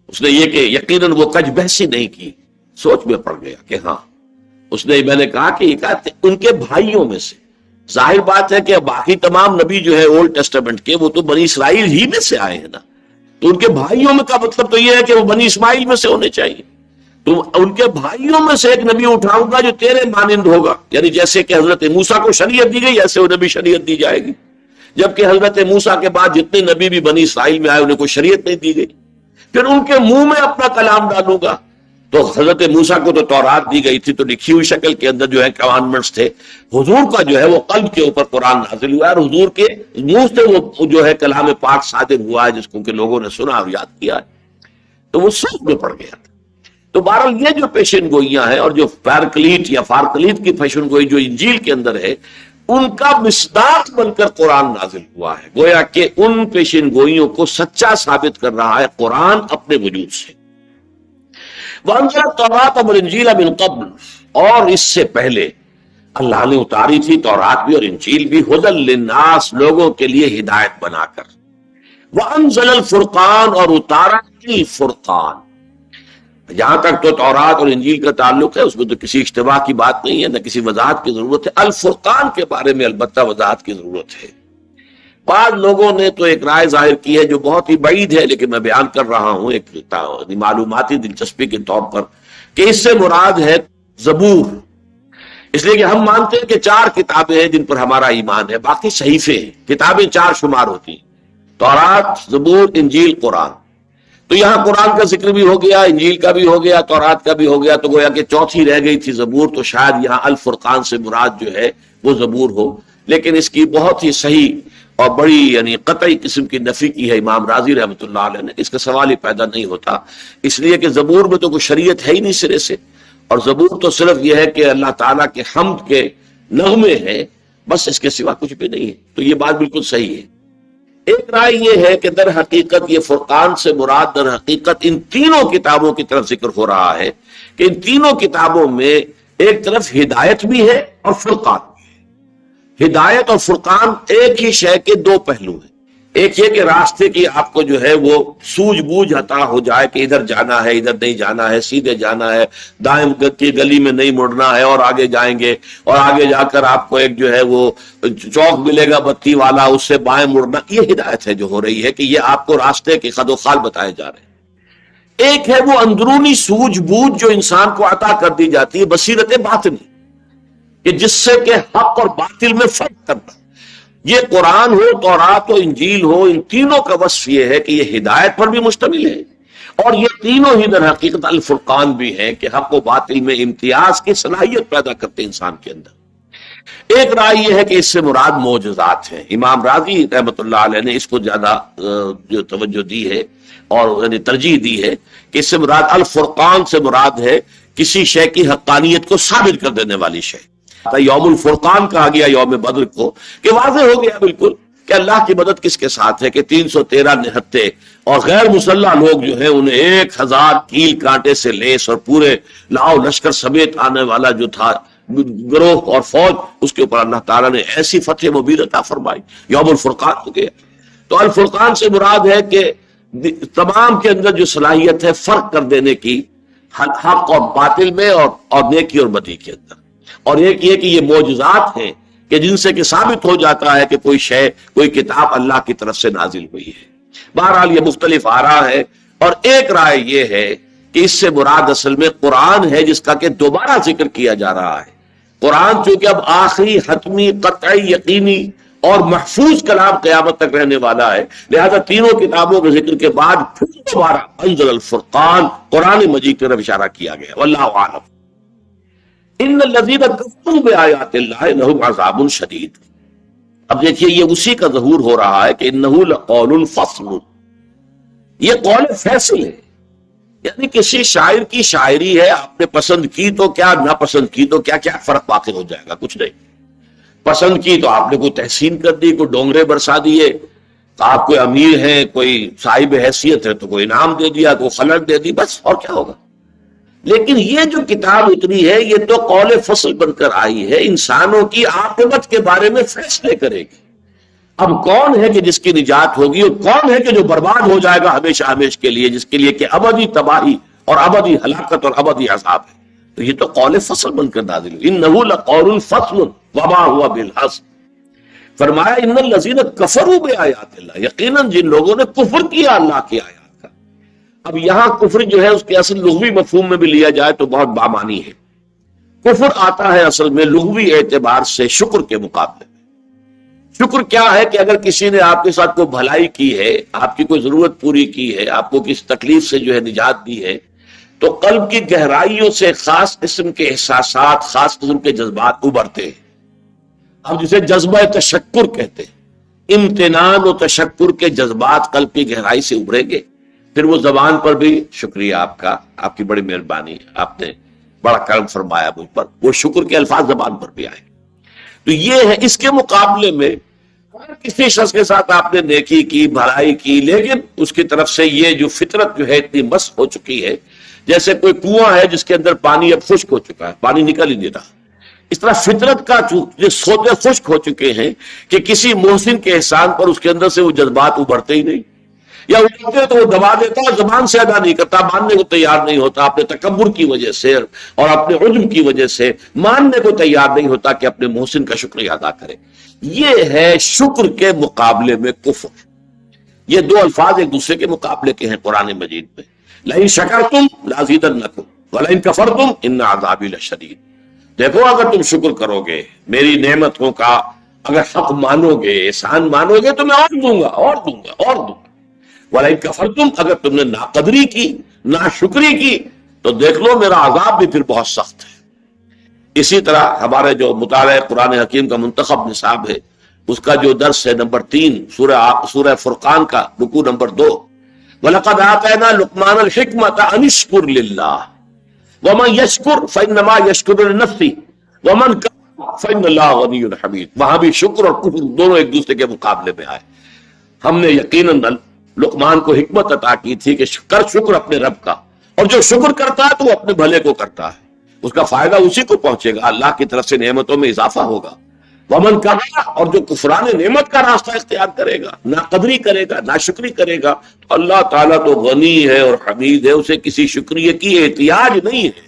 Speaker 1: اس نے یہ کہ یقیناً وہ کج بحثی نہیں کی، سوچ میں پڑ گیا کہ ہاں۔ اس نے، میں نے کہا کہ یہ کہتے ان کے بھائیوں میں سے، ظاہر بات ہے کہ باقی تمام نبی جو ہے اولڈ ٹیسٹمنٹ کے وہ تو بنی اسرائیل ہی میں سے آئے ہیں نا، تو ان کے بھائیوں میں کا مطلب تو یہ ہے کہ وہ بنی اسماعیل میں سے ہونے چاہیے۔ تو ان کے بھائیوں میں سے ایک نبی اٹھاؤں گا جو تیرے مانند ہوگا، یعنی جیسے کہ حضرت موسیٰ کو شریعت دی گئی ایسے وہ نبی شریعت دی جائے گی، جبکہ حضرت موسیٰ کے بعد جتنے نبی بھی بنی اسرائیل میں آئے انہیں کوئی شریعت نہیں دی گئی۔ پھر ان کے منہ میں اپنا کلام ڈالوں گا۔ تو حضرت موسیٰ کو تو تورات دی گئی تھی، تو لکھی ہوئی شکل کے اندر جو ہے کمانڈمنٹس تھے۔ حضور کا جو ہے وہ قلب کے اوپر قرآن نازل ہوا ہے، اور حضور کے منہ سے وہ جو ہے کلام پاک صادر ہوا ہے، جس کو کہ لوگوں نے سنا اور یاد کیا ہے۔ تو وہ سوچ میں پڑ گیا تھا۔ تو بہرحال یہ جو پیشن گوئیاں ہیں اور جو فارکلیٹ یا فارکلیٹ کی پیشن گوئی جو انجیل کے اندر ہے، ان کا مصداق بن کر قرآن نازل ہوا ہے، گویا کہ ان پیشن گوئیوں کو سچا ثابت کر رہا ہے قرآن اپنے وجود سے۔ وَأَنزَلَ التَّوْرَاةَ وَالْإِنجِيلَ مِن قَبْلُ، اور اس سے پہلے اللہ نے اتاری تھی تورات بھی اور انجیل بھی، ہدی للناس، لوگوں کے لیے ہدایت بنا کر۔ وَأَنزَلَ الْفُرْقَانَ، اور اتارا الفرقان۔ جہاں تک تو تورات اور انجیل کا تعلق ہے اس میں تو کسی اشتباہ کی بات نہیں ہے، نہ کسی وضاحت کی ضرورت ہے۔ الفرقان کے بارے میں البتہ وضاحت کی ضرورت ہے۔ بعض لوگوں نے تو ایک رائے ظاہر کی ہے جو بہت ہی بعید ہے، لیکن میں بیان کر رہا ہوں ایک معلوماتی دلچسپی کے طور پر، کہ اس سے مراد ہے زبور، اس لیے کہ ہم مانتے ہیں کہ 4 کتابیں ہیں جن پر ہمارا ایمان ہے، باقی صحیفے ہیں، کتابیں 4 شمار ہوتی ہیں، تورات، زبور، انجیل، قرآن۔ تو یہاں قرآن کا ذکر بھی ہو گیا، انجیل کا بھی ہو گیا، تورات کا بھی ہو گیا، تو گویا کہ چوتھی رہ گئی تھی زبور، تو شاید یہاں الفرقان سے مراد جو ہے وہ زبور ہو، لیکن اس کی بہت ہی صحیح اور بڑی یعنی قطعی قسم کی نفی کی ہے امام رازی رحمۃ اللہ علیہ نے، اس کا سوال ہی پیدا نہیں ہوتا، اس لیے کہ زبور میں تو کوئی شریعت ہے ہی نہیں سرے سے، اور زبور تو صرف یہ ہے کہ اللہ تعالیٰ کے حمد کے نغمے ہیں، بس اس کے سوا کچھ بھی نہیں ہے، تو یہ بات بالکل صحیح ہے۔ ایک رائے یہ ہے کہ در حقیقت یہ فرقان سے مراد در حقیقت ان تینوں کتابوں کی طرف ذکر ہو رہا ہے، کہ ان تینوں کتابوں میں ایک طرف ہدایت بھی ہے اور فرقان بھی ہے۔ ہدایت اور فرقان ایک ہی شے کے 2 پہلو ہیں، ایک یہ کہ راستے کی آپ کو جو ہے وہ سوجھ بوجھ عطا ہو جائے کہ ادھر جانا ہے، ادھر نہیں جانا ہے، سیدھے جانا ہے، دائیں کی گلی میں نہیں مڑنا ہے اور آگے جائیں گے، اور آگے جا کر آپ کو ایک جو ہے وہ چوک ملے گا بتی والا، اس سے بائیں مڑنا، یہ ہدایت ہے جو ہو رہی ہے کہ یہ آپ کو راستے کے خد و خال بتائے جا رہے ہیں۔ ایک ہے وہ اندرونی سوجھ بوجھ جو انسان کو عطا کر دی جاتی ہے، بصیرت باطنی، کہ جس سے کہ حق اور باطل میں فرق کرنا۔ یہ قرآن ہو، تورات ہو، انجیل ہو، ان تینوں کا وصف یہ ہے کہ یہ ہدایت پر بھی مشتمل ہے، اور یہ تینوں ہی در حقیقت الفرقان بھی ہیں کہ حق و باطل میں امتیاز کی صلاحیت پیدا کرتے انسان کے اندر۔ ایک رائے یہ ہے کہ اس سے مراد معجزات ہیں، امام راضی رحمۃ اللہ علیہ نے اس کو زیادہ جو توجہ دی ہے اور یعنی ترجیح دی ہے کہ اس سے مراد الفرقان سے مراد ہے کسی شے کی حقانیت کو ثابت کر دینے والی شے۔ یوم الفرقان کہا گیا یوم بدر کو، کہ واضح ہو گیا بالکل کہ اللہ کی مدد کس کے ساتھ ہے، کہ 313 نہتے اور غیر مسلح لوگ جو ہیں انہیں 1000 کیل کانٹے سے لیس اور پورے لاؤ لشکر سمیت آنے والا جو تھا گروہ اور فوج، اس کے اوپر اللہ تعالیٰ نے ایسی فتح مبین عطا فرمائی، یوم الفرقان ہو گیا۔ تو الفرقان سے مراد ہے کہ تمام کے اندر جو صلاحیت ہے فرق کر دینے کی حق اور باطل میں اور نیکی اور بدی کے اندر، اور ایک یہ کہ یہ معجزات ہیں کہ جن سے کہ ثابت ہو جاتا ہے کہ کوئی شے، کوئی کتاب اللہ کی طرف سے نازل ہوئی ہے۔ بہرحال یہ مختلف آراء ہے، اور ایک رائے یہ ہے کہ اس سے مراد اصل میں قرآن ہے، جس کا کہ دوبارہ ذکر کیا جا رہا ہے۔ قرآن چونکہ اب آخری حتمی قطعی یقینی اور محفوظ کلام قیامت تک رہنے والا ہے، لہذا تینوں کتابوں کے ذکر کے بعد پھر دوبارہ انزل الفرقان قرآن مجید کی طرف اشارہ کیا گیا۔ واللہ اعلم۔ ان الذین کفروا بآیات اللہ لہم عذاب شدید۔ اب دیکھیے یہ اسی کا ظہور ہو رہا ہے کہ انہ لقول فصل، یہ قول فیصل ہے، یعنی کسی شاعر کی شاعری ہے، آپ نے پسند کی تو کیا، نہ پسند کی تو کیا، کیا فرق واقع ہو جائے گا؟ کچھ نہیں۔ پسند کی تو آپ نے کوئی تحسین کر دی، کوئی ڈونگرے برسا دیے، تو آپ کوئی امیر ہیں، کوئی صاحب حیثیت ہے تو کوئی انعام دے دیا، کوئی خلق دے دی، بس، اور کیا ہوگا؟ لیکن یہ جو کتاب اتری ہے یہ تو قول فصل بن کر آئی ہے، انسانوں کی عاقبت کے بارے میں فیصلے کرے گی۔ اب کون ہے کہ جس کی نجات ہوگی، اور کون ہے کہ جو برباد ہو جائے گا ہمیشہ ہمیش کے لیے، جس کے لیے کہ ابدی تباہی اور ابدی ہلاکت اور ابدی عذاب ہے۔ تو یہ تو قول فصل بن کر نازل ہوئی، انہ لقول فصل وما هو بالحزن۔ فرمایا ان الذین کفروا بآیات اللہ، یقیناً جن لوگوں نے کفر کیا اللہ کی آیات کا۔ اب یہاں کفر جو ہے اس کے اصل لغوی مفہوم میں بھی لیا جائے تو بہت بامانی ہے۔ کفر آتا ہے اصل میں لغوی اعتبار سے شکر کے مقابلے میں۔ شکر کیا ہے کہ اگر کسی نے آپ کے ساتھ کوئی بھلائی کی ہے، آپ کی کوئی ضرورت پوری کی ہے، آپ کو کسی تکلیف سے جو ہے نجات دی ہے، تو قلب کی گہرائیوں سے خاص قسم کے احساسات، خاص قسم کے جذبات ابھرتے ہیں۔ اب جسے جذبہ تشکر کہتے ہیں، امتنان و تشکر کے جذبات قلب کی گہرائی سے ابھریں گے، پھر وہ زبان پر بھی شکریہ آپ کا، آپ کی بڑی مہربانی، آپ نے بڑا کرم فرمایا مجھ پر، وہ شکر کے الفاظ زبان پر بھی آئیں گے۔ تو یہ ہے، اس کے مقابلے میں کسی شخص کے ساتھ آپ نے نیکی کی، بھلائی کی، لیکن اس کی طرف سے یہ جو فطرت جو ہے اتنی مست ہو چکی ہے، جیسے کوئی کنواں ہے جس کے اندر پانی اب خشک ہو چکا ہے، پانی نکل ہی نہیں رہا، اس طرح فطرت کا سوتے خشک ہو چکے ہیں کہ کسی محسن کے احسان پر اس کے اندر سے وہ جذبات ابھرتے ہی نہیں۔ یا اٹھتے تو وہ دبا دیتا ہے، زبان سے ادا نہیں کرتا، ماننے کو تیار نہیں ہوتا، اپنے تکبر کی وجہ سے اور اپنے عجب کی وجہ سے ماننے کو تیار نہیں ہوتا کہ اپنے محسن کا شکریہ ادا کرے۔ یہ ہے شکر کے مقابلے میں کفر۔ یہ دو الفاظ ایک دوسرے کے مقابلے کے ہیں قرآن مجید میں، لئن شکرتم لازیدنکم ولئن کفرتم ان عذابی لشدید۔ دیکھو اگر تم شکر کرو گے میری نعمتوں کا، اگر حق مانو گے، احسان مانو گے تو میں اور دوں گا اور دوں گا اور دوں گا۔ وَلَئِن كَفَرْتُمْ، اگر تم نے ناقدری کی، ناشکری کی، تو دیکھ لو میرا عذاب بھی پھر بہت سخت ہے۔ اسی طرح ہمارے جو مطالعہ قرآن حکیم کا منتخب نصاب ہے، اس کا جو درس ہے نمبر 3 سورہ فرقان کا رکوع نمبر 2، وَلَقَدْ آتَيْنَا لُقْمَانَ الْحِكْمَةَ أَنِ اشْكُرْ لِلَّهِ وَمَنْ يَشْكُرْ فَإِنَّمَا يَشْكُرُ لِنَفْسِهِ وَمَنْ كَفَرَ فَإِنَّ اللَّهَ غَنِيٌّ حَمِيدٌ۔ وہاں بھی شکر اور کفر دونوں ایک دوسرے کے مقابلے میں آئے۔ ہم نے یقیناً لقمان کو حکمت عطا کی تھی کہ کر شکر اپنے رب کا، اور جو شکر کرتا ہے تو وہ اپنے بھلے کو کرتا ہے، اس کا فائدہ اسی کو پہنچے گا، اللہ کی طرف سے نعمتوں میں اضافہ ہوگا۔ ومن کفر، اور جو کفران نعمت کا راستہ اختیار کرے گا، ناقدری کرے گا، ناشکری کرے گا، تو اللہ تعالیٰ تو غنی ہے اور حمید ہے، اسے کسی شکریہ کی احتیاج نہیں ہے،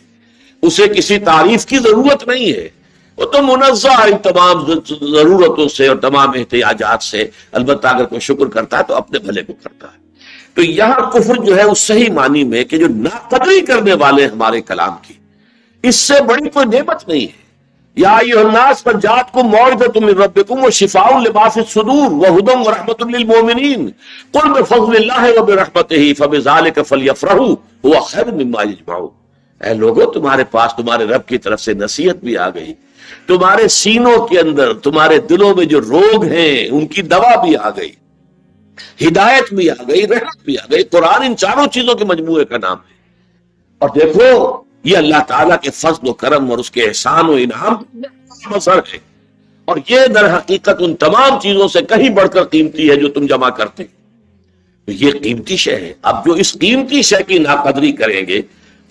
Speaker 1: اسے کسی تعریف کی ضرورت نہیں ہے، وہ تو منزہ ہے ان تمام ضرورتوں سے اور تمام احتیاجات سے۔ البتہ اگر کوئی شکر کرتا ہے تو اپنے بھلے کو کرتا ہے۔ تو یہاں کفر جو ہے اس صحیح معنی میں کہ جو ناقدری کرنے والے ہمارے کلام کی، اس سے بڑی کوئی نعمت نہیں ہے۔ یا ایھا الناس قد جاءتکم موعظۃ من ربکم وشفاء لما فی الصدور وہدی ورحمۃ للمؤمنین قل بفضل اللہ وبرحمتہ فبذلک فلیفرحوا ھو خیر مما یجمعون۔ اے لوگو، تمہارے پاس تمہارے رب کی طرف سے نصیحت بھی آ گئی، تمہارے سینوں کے اندر، تمہارے دلوں میں جو روگ ہیں ان کی دوا بھی آ گئی، ہدایت بھی آ گئی، رحمت بھی آ گئی۔ قرآن ان چاروں چیزوں کے مجموعے کا نام ہے۔ اور دیکھو یہ اللہ تعالیٰ کے فضل و کرم اور اس کے احسان و انعام کا اثر ہے، اور یہ در حقیقت ان تمام چیزوں سے کہیں بڑھ کر قیمتی ہے جو تم جمع کرتے۔ تو یہ قیمتی شے ہے۔ اب جو اس قیمتی شے کی ناقدری کریں گے،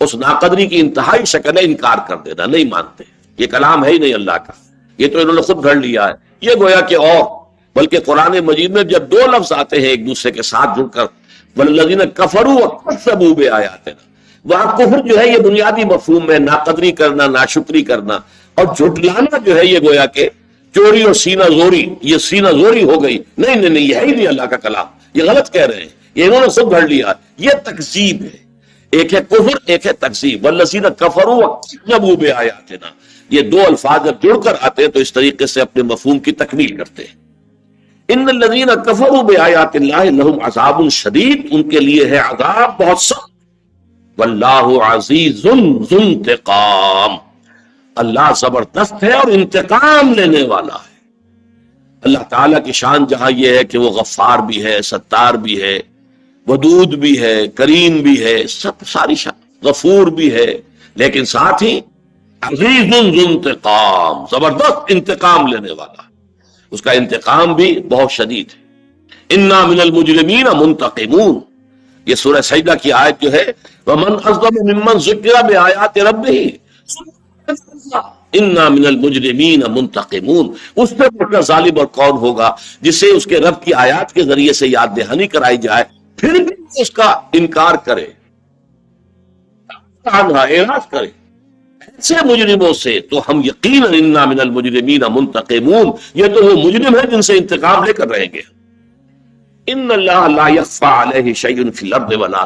Speaker 1: اس ناقدری کی انتہائی شکل ہے انکار کر دینا، نہیں مانتے، یہ کلام ہے ہی نہیں اللہ کا، یہ تو انہوں نے خود گھڑ لیا ہے۔ یہ گویا کہ اور بلکہ قرآن مجید میں جب دو لفظ آتے ہیں ایک دوسرے کے ساتھ جڑ کر، وَالَّذِينَ كَفَرُوا وَكَذَّبُوا بِآيَاتِنَا، وہاں کفر جو ہے یہ بنیادی مفہوم ہے، ناقدری کرنا، ناشکری کرنا، اور جھٹلانا جو ہے یہ گویا کہ چوری اور سینہ زوری، یہ سینہ زوری ہو گئی، نہیں نہیں نہیں، یہ ہے ہی نہیں اللہ کا کلام، یہ غلط کہہ رہے ہیں، یہ انہوں نے خود گھڑ لیا، یہ تکذیب ہے۔ ایک ہے کفر، ایک ہے تکذیب۔ وَالَّذِينَ كَفَرُوا وَكَذَّبُوا بِآيَاتِنَا، یہ دو الفاظ جب جڑ کر آتے ہیں تو اس طریقے سے اپنے مفہوم کی تکمیل کرتے ہیں۔ ان الذین کفروا بآیات اللہ لہم عذاب شدید، ان کے لیے ہے عذاب بہت سخت۔ واللہ عزیز ذو انتقام، اللہ زبردست ہے اور انتقام لینے والا ہے۔ اللہ تعالیٰ کی شان جہاں یہ ہے کہ وہ غفار بھی ہے، ستار بھی ہے، ودود بھی ہے، کریم بھی ہے، سب ساری شان، غفور بھی ہے، لیکن ساتھ ہی عزیز ذو انتقام، زبردست انتقام لینے والا، اس کا انتقام بھی بہت شدید ہے۔ انا من المجرمین منتقمون، یہ سورہ سجدہ کی آیت جو ہے، ومن اظلم ممن ذکر بآیات ربہ انا من المجرمین منتقمون، اس سے بڑھ کر ظالم اور کون ہوگا جسے اس کے رب کی آیات کے ذریعے سے یاد دہانی کرائی جائے پھر بھی اس کا انکار کرے، اعراض کرے۔ ایسے مجرموں سے تو ہم یقیناً انا من المجرمین منتقمون، یہ تو وہ مجرم ہے جن سے انتقام لے کر رہیں گے۔ ان اللہ لا یخفی علیہ شیء فی الارض ولا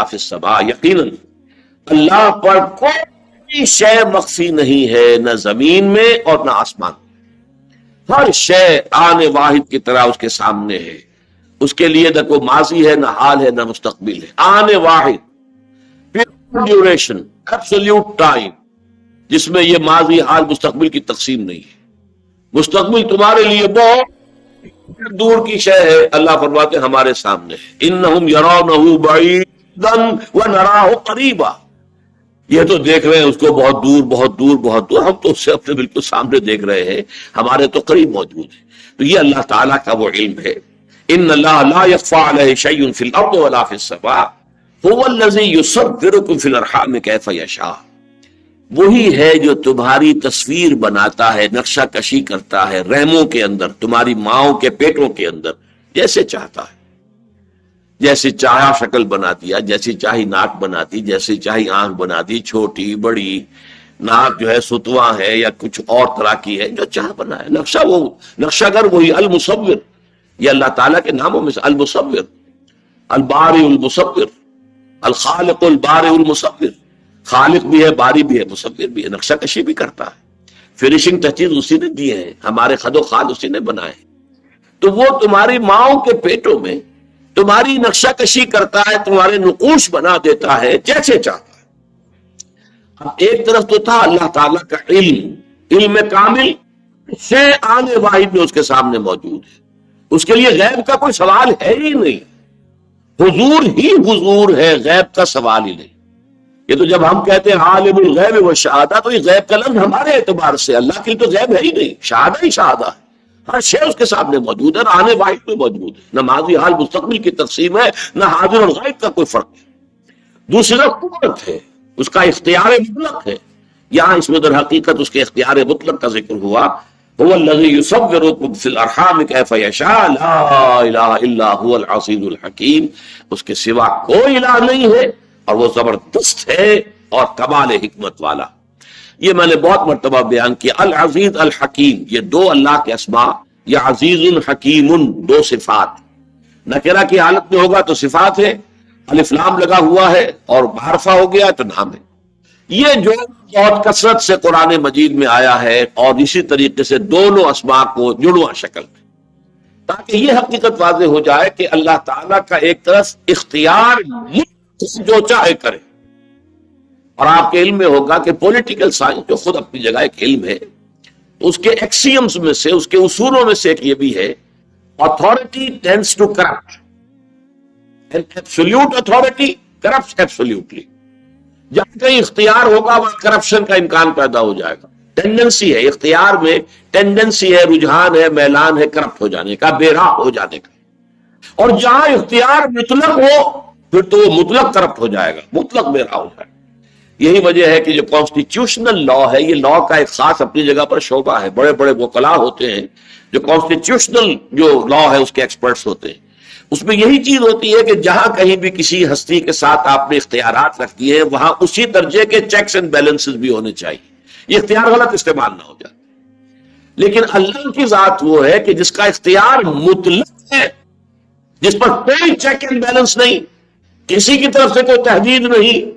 Speaker 1: فی السماء، یقیناً اللہ پر کوئی شے مخفی نہیں ہے، نہ زمین میں اور نہ آسمان میں، ہر شے آن واحد کی طرح اس کے سامنے ہے، اس کے لیے نہ کوئی ماضی ہے، نہ حال ہے، نہ مستقبل ہے، آن واحد، ڈیوریشن، ایبسولوٹ ٹائم، جس میں یہ ماضی حال مستقبل کی تقسیم نہیں ہے۔ مستقبل تمہارے لیے بہت دور کی شے ہے، اللہ فرماتے ہیں ہمارے سامنے ہے۔ انہم یرونہ بعیدا ونراہ قریبا، یہ تو دیکھ رہے ہیں اس کو بہت دور بہت دور بہت دور، ہم تو اس سے اپنے بالکل سامنے دیکھ رہے ہیں، ہمارے تو قریب موجود ہے۔ تو یہ اللہ تعالیٰ کا وہ علم ہے۔ ان اللہ لا یخفی علیہ شیء فی الارض ولا فی السماء هو الذی یصورکم فی الارحام کیف یشاء، وہی ہے جو تمہاری تصویر بناتا ہے، نقشہ کشی کرتا ہے رحموں کے اندر، تمہاری ماؤں کے پیٹوں کے اندر، جیسے چاہتا ہے۔ جیسی چاہا شکل بنا دیا، جیسی چاہی ناک بنا دی، جیسی چاہی آنکھ بنا دی، چھوٹی بڑی، ناک جو ہے ستواں ہے یا کچھ اور طرح کی ہے، جو چاہ بنا ہے نقشہ، وہ نقشہ گر وہی المصور، یہ اللہ تعالیٰ کے ناموں میں سے المصور، البارئ المصور، الخالق البارئ المصور، خالق بھی ہے، باری بھی ہے، مصور بھی ہے، نقشہ کشی بھی کرتا ہے، فنیشنگ ٹچز اسی نے دیے ہیں، ہمارے خد و خال اسی نے بنائے ہیں۔ تو وہ تمہاری ماؤں کے پیٹوں میں تمہاری نقشہ کشی کرتا ہے، تمہارے نقوش بنا دیتا ہے جیسے چاہتا ہے۔ اب ایک طرف تو تھا اللہ تعالیٰ کا علم کامل، سے آنے واحد میں اس کے سامنے موجود ہے، اس کے لیے غیب کا کوئی سوال ہے ہی نہیں، حضور ہی حضور ہے، غیب کا سوال ہی نہیں۔ یہ تو جب ہم کہتے ہیں عالم الغیب والشہادہ، تو یہ غیب کا لفظ ہمارے اعتبار سے، اللہ کے لیے تو غیب ہے ہی نہیں، شہادہ ہی شہادہ ہے، ہر شے اس کے سامنے موجود ہے، آنے واحد میں موجود ہے، نہ ماضی حال مستقبل کی تقسیم ہے، نہ حاضر اور غائب کا کوئی فرق ہے۔ دوسری طرف قدرت ہے، اس کا اختیار مطلق ہے، یہاں اس میں در حقیقت اس کے اختیار مطلق کا ذکر ہوا، هو الذی یصورکم فی الارحام کیف یشاء لا الہ الا هو العزیز الحکیم، اس کے سوا کوئی الہ نہیں ہے اور وہ زبردست ہے اور کمال حکمت والا۔ یہ میں نے بہت مرتبہ بیان کیا، العزیز الحکیم، یہ دو اللہ کے اسماء، یا عزیز حکیم، دو صفات، نکرہ کی حالت میں ہوگا تو صفات ہے، الف لام لگا ہوا ہے اور معرفہ ہو گیا تو نام ہے۔ یہ جو بہت کثرت سے قرآن مجید میں آیا ہے، اور اسی طریقے سے دونوں اسماء کو جڑواں شکل میں، تاکہ یہ حقیقت واضح ہو جائے کہ اللہ تعالیٰ کا ایک طرف اختیار جو چاہے کرے، اور آپ کے علم میں ہوگا کہ پولیٹیکل سائنس جو خود اپنی جگہ ایک علم ہے، تو اس کے ایکسیمز میں سے، اس کے اصولوں میں سے ایک یہ بھی ہے، authority tends to corrupt and absolute authority corrupts absolutely۔ جہاں کہیں اختیار ہوگا وہاں کرپشن کا امکان پیدا ہو جائے گا، ٹینڈنسی ہے اختیار میں، ٹینڈنسی ہے، رجحان ہے، میلان ہے کرپٹ ہو جانے کا، بے راہ ہو جانے کا، اور جہاں اختیار مطلق ہو پھر تو وہ مطلق کرپٹ ہو جائے گا، مطلق بے راہ ہو جائے گا۔ یہی وجہ ہے کہ جو کانسٹیٹیوشنل لا ہے، یہ لا کا ایک خاص اپنی جگہ پر شعبہ ہے، بڑے بڑے وکلاء ہوتے ہیں جو کانسٹیٹیوشنل جو لا ہے اس کے ایکسپرٹس ہوتے ہیں، اس میں یہی چیز ہوتی ہے کہ جہاں کہیں بھی کسی ہستی کے ساتھ آپ نے اختیارات رکھ دیے ہیں، وہاں اسی درجے کے چیکس اینڈ بیلنسز بھی ہونے چاہیے، یہ اختیار غلط استعمال نہ ہو جائے۔ لیکن اللہ کی ذات وہ ہے کہ جس کا اختیار مطلق ہے، جس پر کوئی چیک اینڈ بیلنس نہیں، کسی کی طرف سے کوئی تحدید نہیں،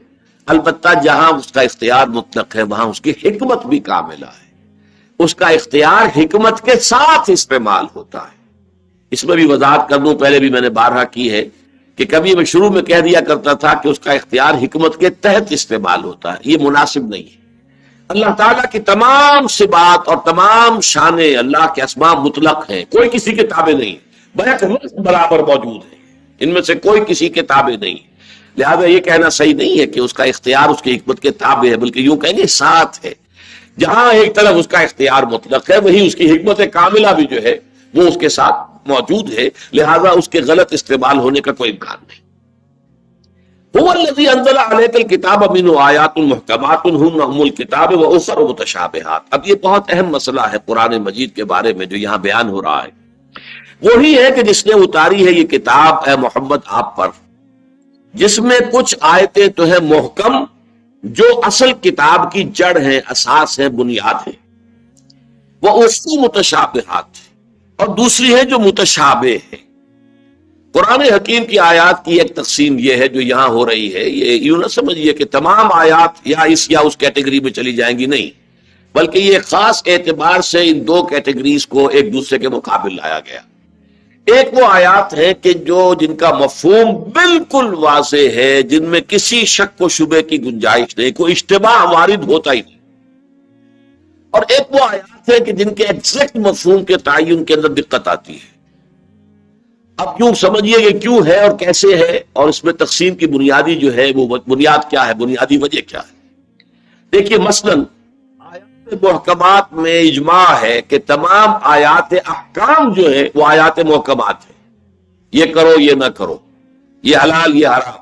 Speaker 1: البتہ جہاں اس کا اختیار مطلق ہے وہاں اس کی حکمت بھی کاملہ ہے، اس کا اختیار حکمت کے ساتھ استعمال ہوتا ہے۔ اس میں بھی وضاحت کر دوں، پہلے بھی میں نے بارہا کی ہے کہ کبھی میں شروع میں کہہ دیا کرتا تھا کہ اس کا اختیار حکمت کے تحت استعمال ہوتا ہے، یہ مناسب نہیں ہے۔ اللہ تعالیٰ کی تمام صفات اور تمام شانیں، اللہ کے اسماء مطلق ہیں، کوئی کسی کے تابع نہیں، بیک وقت برابر موجود ہیں، ان میں سے کوئی کسی کے تابع نہیں، لہذا یہ کہنا صحیح نہیں ہے کہ اس کا اختیار اس کی حکمت کے تابع ہے، بلکہ یوں کہیں گے ساتھ ہے۔ جہاں ایک طرف اس کا اختیار مطلق ہے، وہی اس کی حکمت کاملہ بھی جو ہے وہ اس کے ساتھ موجود ہے، لہذا اس کے غلط استعمال ہونے کا کوئی امکان نہیں۔ هو الذی انزل علیک الکتاب منہ آیات محکمات ہن ام الکتاب واخر متشابہات۔ اب یہ بہت اہم مسئلہ ہے قرآن مجید کے بارے میں جو یہاں بیان ہو رہا ہے، وہی ہے کہ جس نے اتاری ہے یہ کتاب اے محمد آپ پر، جس میں کچھ آیتیں تو ہیں محکم جو اصل کتاب کی جڑ ہیں، اساس ہیں، بنیاد ہے، وہ اخر متشابہات، اور دوسری ہے جو متشابہ ہے۔ قرآن حکیم کی آیات کی ایک تقسیم یہ ہے جو یہاں ہو رہی ہے، یہ یوں نہ سمجھیے کہ تمام آیات یا اس یا اس کیٹیگری میں چلی جائیں گی، نہیں، بلکہ یہ خاص اعتبار سے ان دو کیٹیگریز کو ایک دوسرے کے مقابل لایا گیا۔ ایک وہ آیات ہیں کہ جن کا مفہوم بالکل واضح ہے، جن میں کسی شک و شبے کی گنجائش نہیں، کوئی اشتباہ وارد ہوتا ہی نہیں، اور ایک وہ آیات ہے کہ جن کے ایگزیکٹ مفہوم کے تعین کے اندر دقت آتی ہے۔ اب کیوں سمجھیے یہ کیوں ہے اور کیسے ہے، اور اس میں تقسیم کی بنیادی جو ہے وہ بنیاد کیا ہے، بنیادی وجہ کیا ہے۔ دیکھیے مثلاً آیات محکمات میں اجماع ہے کہ تمام آیات احکام جو ہے وہ آیات محکمات ہیں، یہ کرو یہ نہ کرو، یہ حلال یہ حرام،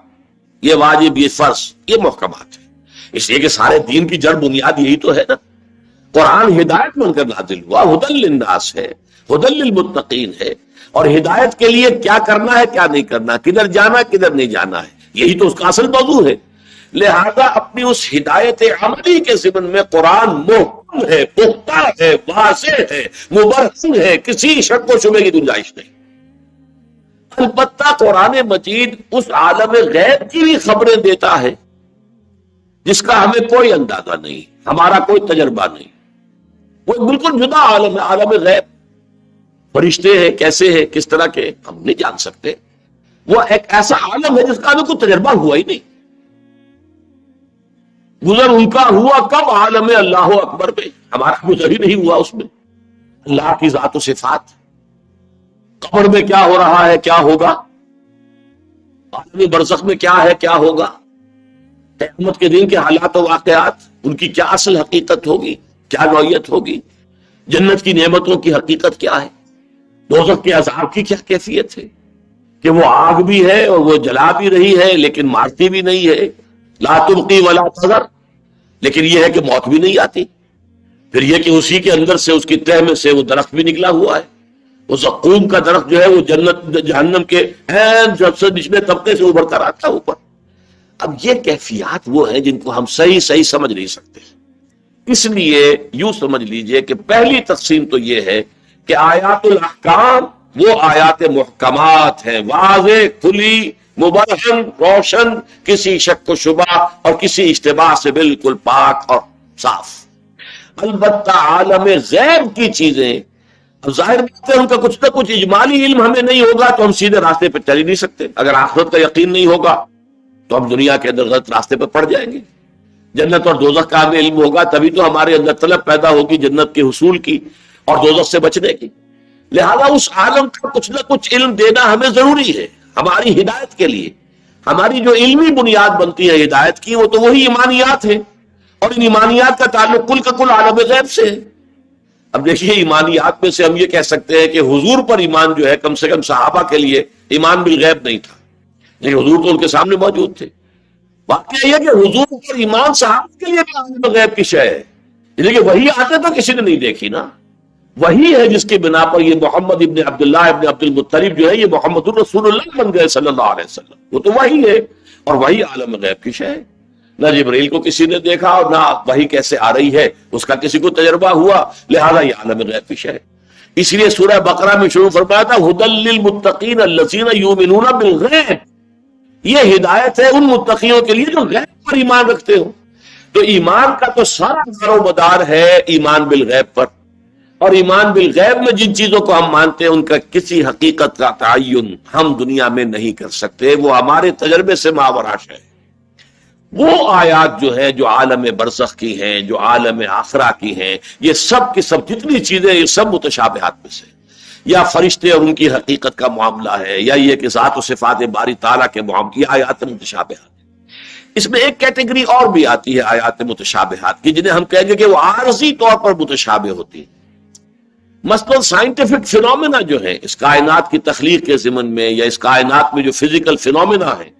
Speaker 1: یہ واجب یہ فرض، یہ محکمات ہیں، اس لیے کہ سارے دین کی جڑ بنیاد یہی تو ہے نا۔ قرآن ہدایت بن کر نازل ہوا، ہدی للناس ہے، ہدی للمتقین ہے، اور ہدایت کے لیے کیا کرنا ہے کیا نہیں کرنا، کدھر جانا کدھر نہیں جانا ہے، یہی تو اس کا اصل موضوع ہے۔ لہذا اپنی اس ہدایت عملی کے ضمن میں قرآن محکم ہے، پختہ ہے، واضح ہے، مبرہن ہے، کسی شک و شبہ کی گنجائش نہیں۔ البتہ قرآن مجید اس عالم غیب کی بھی خبریں دیتا ہے جس کا ہمیں کوئی اندازہ نہیں، ہمارا کوئی تجربہ نہیں، وہ بالکل جدا عالم ہے، عالم غیب۔ فرشتے ہیں کیسے ہیں، کس طرح کے، ہم نہیں جان سکتے۔ وہ ایک ایسا عالم ہے جس کا ہمیں کوئی تجربہ ہوا ہی نہیں۔ گزر ان کا ہوا کب عالم اللہ اکبر میں، ہمارا گزر ہی نہیں ہوا اس میں۔ اللہ کی ذات و صفات، قبر میں کیا ہو رہا ہے کیا ہوگا، عالم برزخ میں کیا ہے کیا ہوگا، قیامت کے دن کے حالات و واقعات، ان کی کیا اصل حقیقت ہوگی، کیا نوعیت ہوگی، جنت کی نعمتوں کی حقیقت کیا ہے، دوزخ کے عذاب کی کیا کیفیت ہے، کہ وہ آگ بھی ہے اور وہ جلا بھی رہی ہے لیکن مارتی بھی نہیں ہے، لا تبقی ولا تذر، لیکن یہ ہے کہ موت بھی نہیں آتی۔ پھر یہ کہ اسی کے اندر سے، اس کی تہ میں سے وہ درخت بھی نکلا ہوا ہے، وہ زقوم کا درخت جو ہے وہ جنت جہنم کے سب سے نچلے طبقے سے ابھر کر آتا ہے اوپر۔ اب یہ کیفیات وہ ہیں جن کو ہم صحیح سمجھ نہیں سکتے، اس لیے یوں سمجھ لیجئے کہ پہلی تقسیم تو یہ ہے کہ آیات الاحکام وہ آیات محکمات ہیں، واضح، کھلی، مبرہن، روشن، کسی شک و شبہ اور کسی اشتباہ سے بالکل پاک اور صاف۔ البتہ عالم غیب کی چیزیں، اب ظاہر بات ہے ان کا کچھ نہ کچھ اجمالی علم ہمیں نہیں ہوگا تو ہم سیدھے راستے پہ چل ہی نہیں سکتے۔ اگر آخرت کا یقین نہیں ہوگا تو ہم دنیا کے اندر غلط راستے پہ پڑ جائیں گے۔ جنت اور دوزخ کا ہمیں علم ہوگا تبھی تو ہمارے اندر طلب پیدا ہوگی جنت کے حصول کی اور دوزخ سے بچنے کی۔ لہذا اس عالم کا کچھ نہ کچھ علم دینا ہمیں ضروری ہے ہماری ہدایت کے لیے۔ ہماری جو علمی بنیاد بنتی ہے ہدایت کی وہ تو وہی ایمانیات ہیں، اور ان ایمانیات کا تعلق کل کا کل عالم غیب سے ہے۔ اب دیکھیے ایمانیات میں سے ہم یہ کہہ سکتے ہیں کہ حضور پر ایمان جو ہے کم سے کم صحابہ کے لیے ایمان بالغیب نہیں تھا، لیکن حضور تو ان کے سامنے موجود تھے۔ واقعہ یہ کہ حضور پر ایمان صحابہ کے لیے بھی عالم غیب کی شے ہے، لیکن وہی آتے تو کسی نے نہیں دیکھی نا۔ وہی ہے جس کی بنا پر یہ محمد ابن عبداللہ ابن عبد المطلب جو ہے یہ محمد الرسول اللہ بن گئے صلی اللہ علیہ وسلم، وہ تو وہی ہے، اور وہی عالم غیب کی شے ہے۔ نہ جبرائیل کو کسی نے دیکھا اور نہ وہی کیسے آ رہی ہے اس کا کسی کو تجربہ ہوا، لہذا یہ عالم غیب کی شے ہے۔ اس لیے سورہ بقرہ میں شروع فرمایا تھا ہدی للمتقین الذین یؤمنون بالغیب، یہ ہدایت ہے ان متقیوں کے لیے جو غیب پر ایمان رکھتے ہو۔ تو ایمان کا تو سارا دار و مدار ہے ایمان بالغیب پر، اور ایمان بالغیب میں جن چیزوں کو ہم مانتے ہیں ان کا کسی حقیقت کا تعین ہم دنیا میں نہیں کر سکتے، وہ ہمارے تجربے سے ماوراء ہے۔ وہ آیات جو ہے جو عالم برزخ کی ہیں، جو عالم آخرہ کی ہیں، یہ سب کی سب جتنی چیزیں یہ سب متشابہات میں سے، یا فرشتے اور ان کی حقیقت کا معاملہ ہے، یا یہ کہ ذات و صفات باری تعالیٰ کے معاملے، یہ آیات متشابہات۔ اس میں ایک کیٹیگری اور بھی آتی ہے آیات متشابہات کی جنہیں ہم کہیں گے کہ وہ عارضی طور پر متشابہ ہوتی ہیں۔ مثلا سائنٹیفک فینومینا جو ہے اس کائنات کی تخلیق کے ضمن میں، یا اس کائنات میں جو فزیکل فینومینا ہیں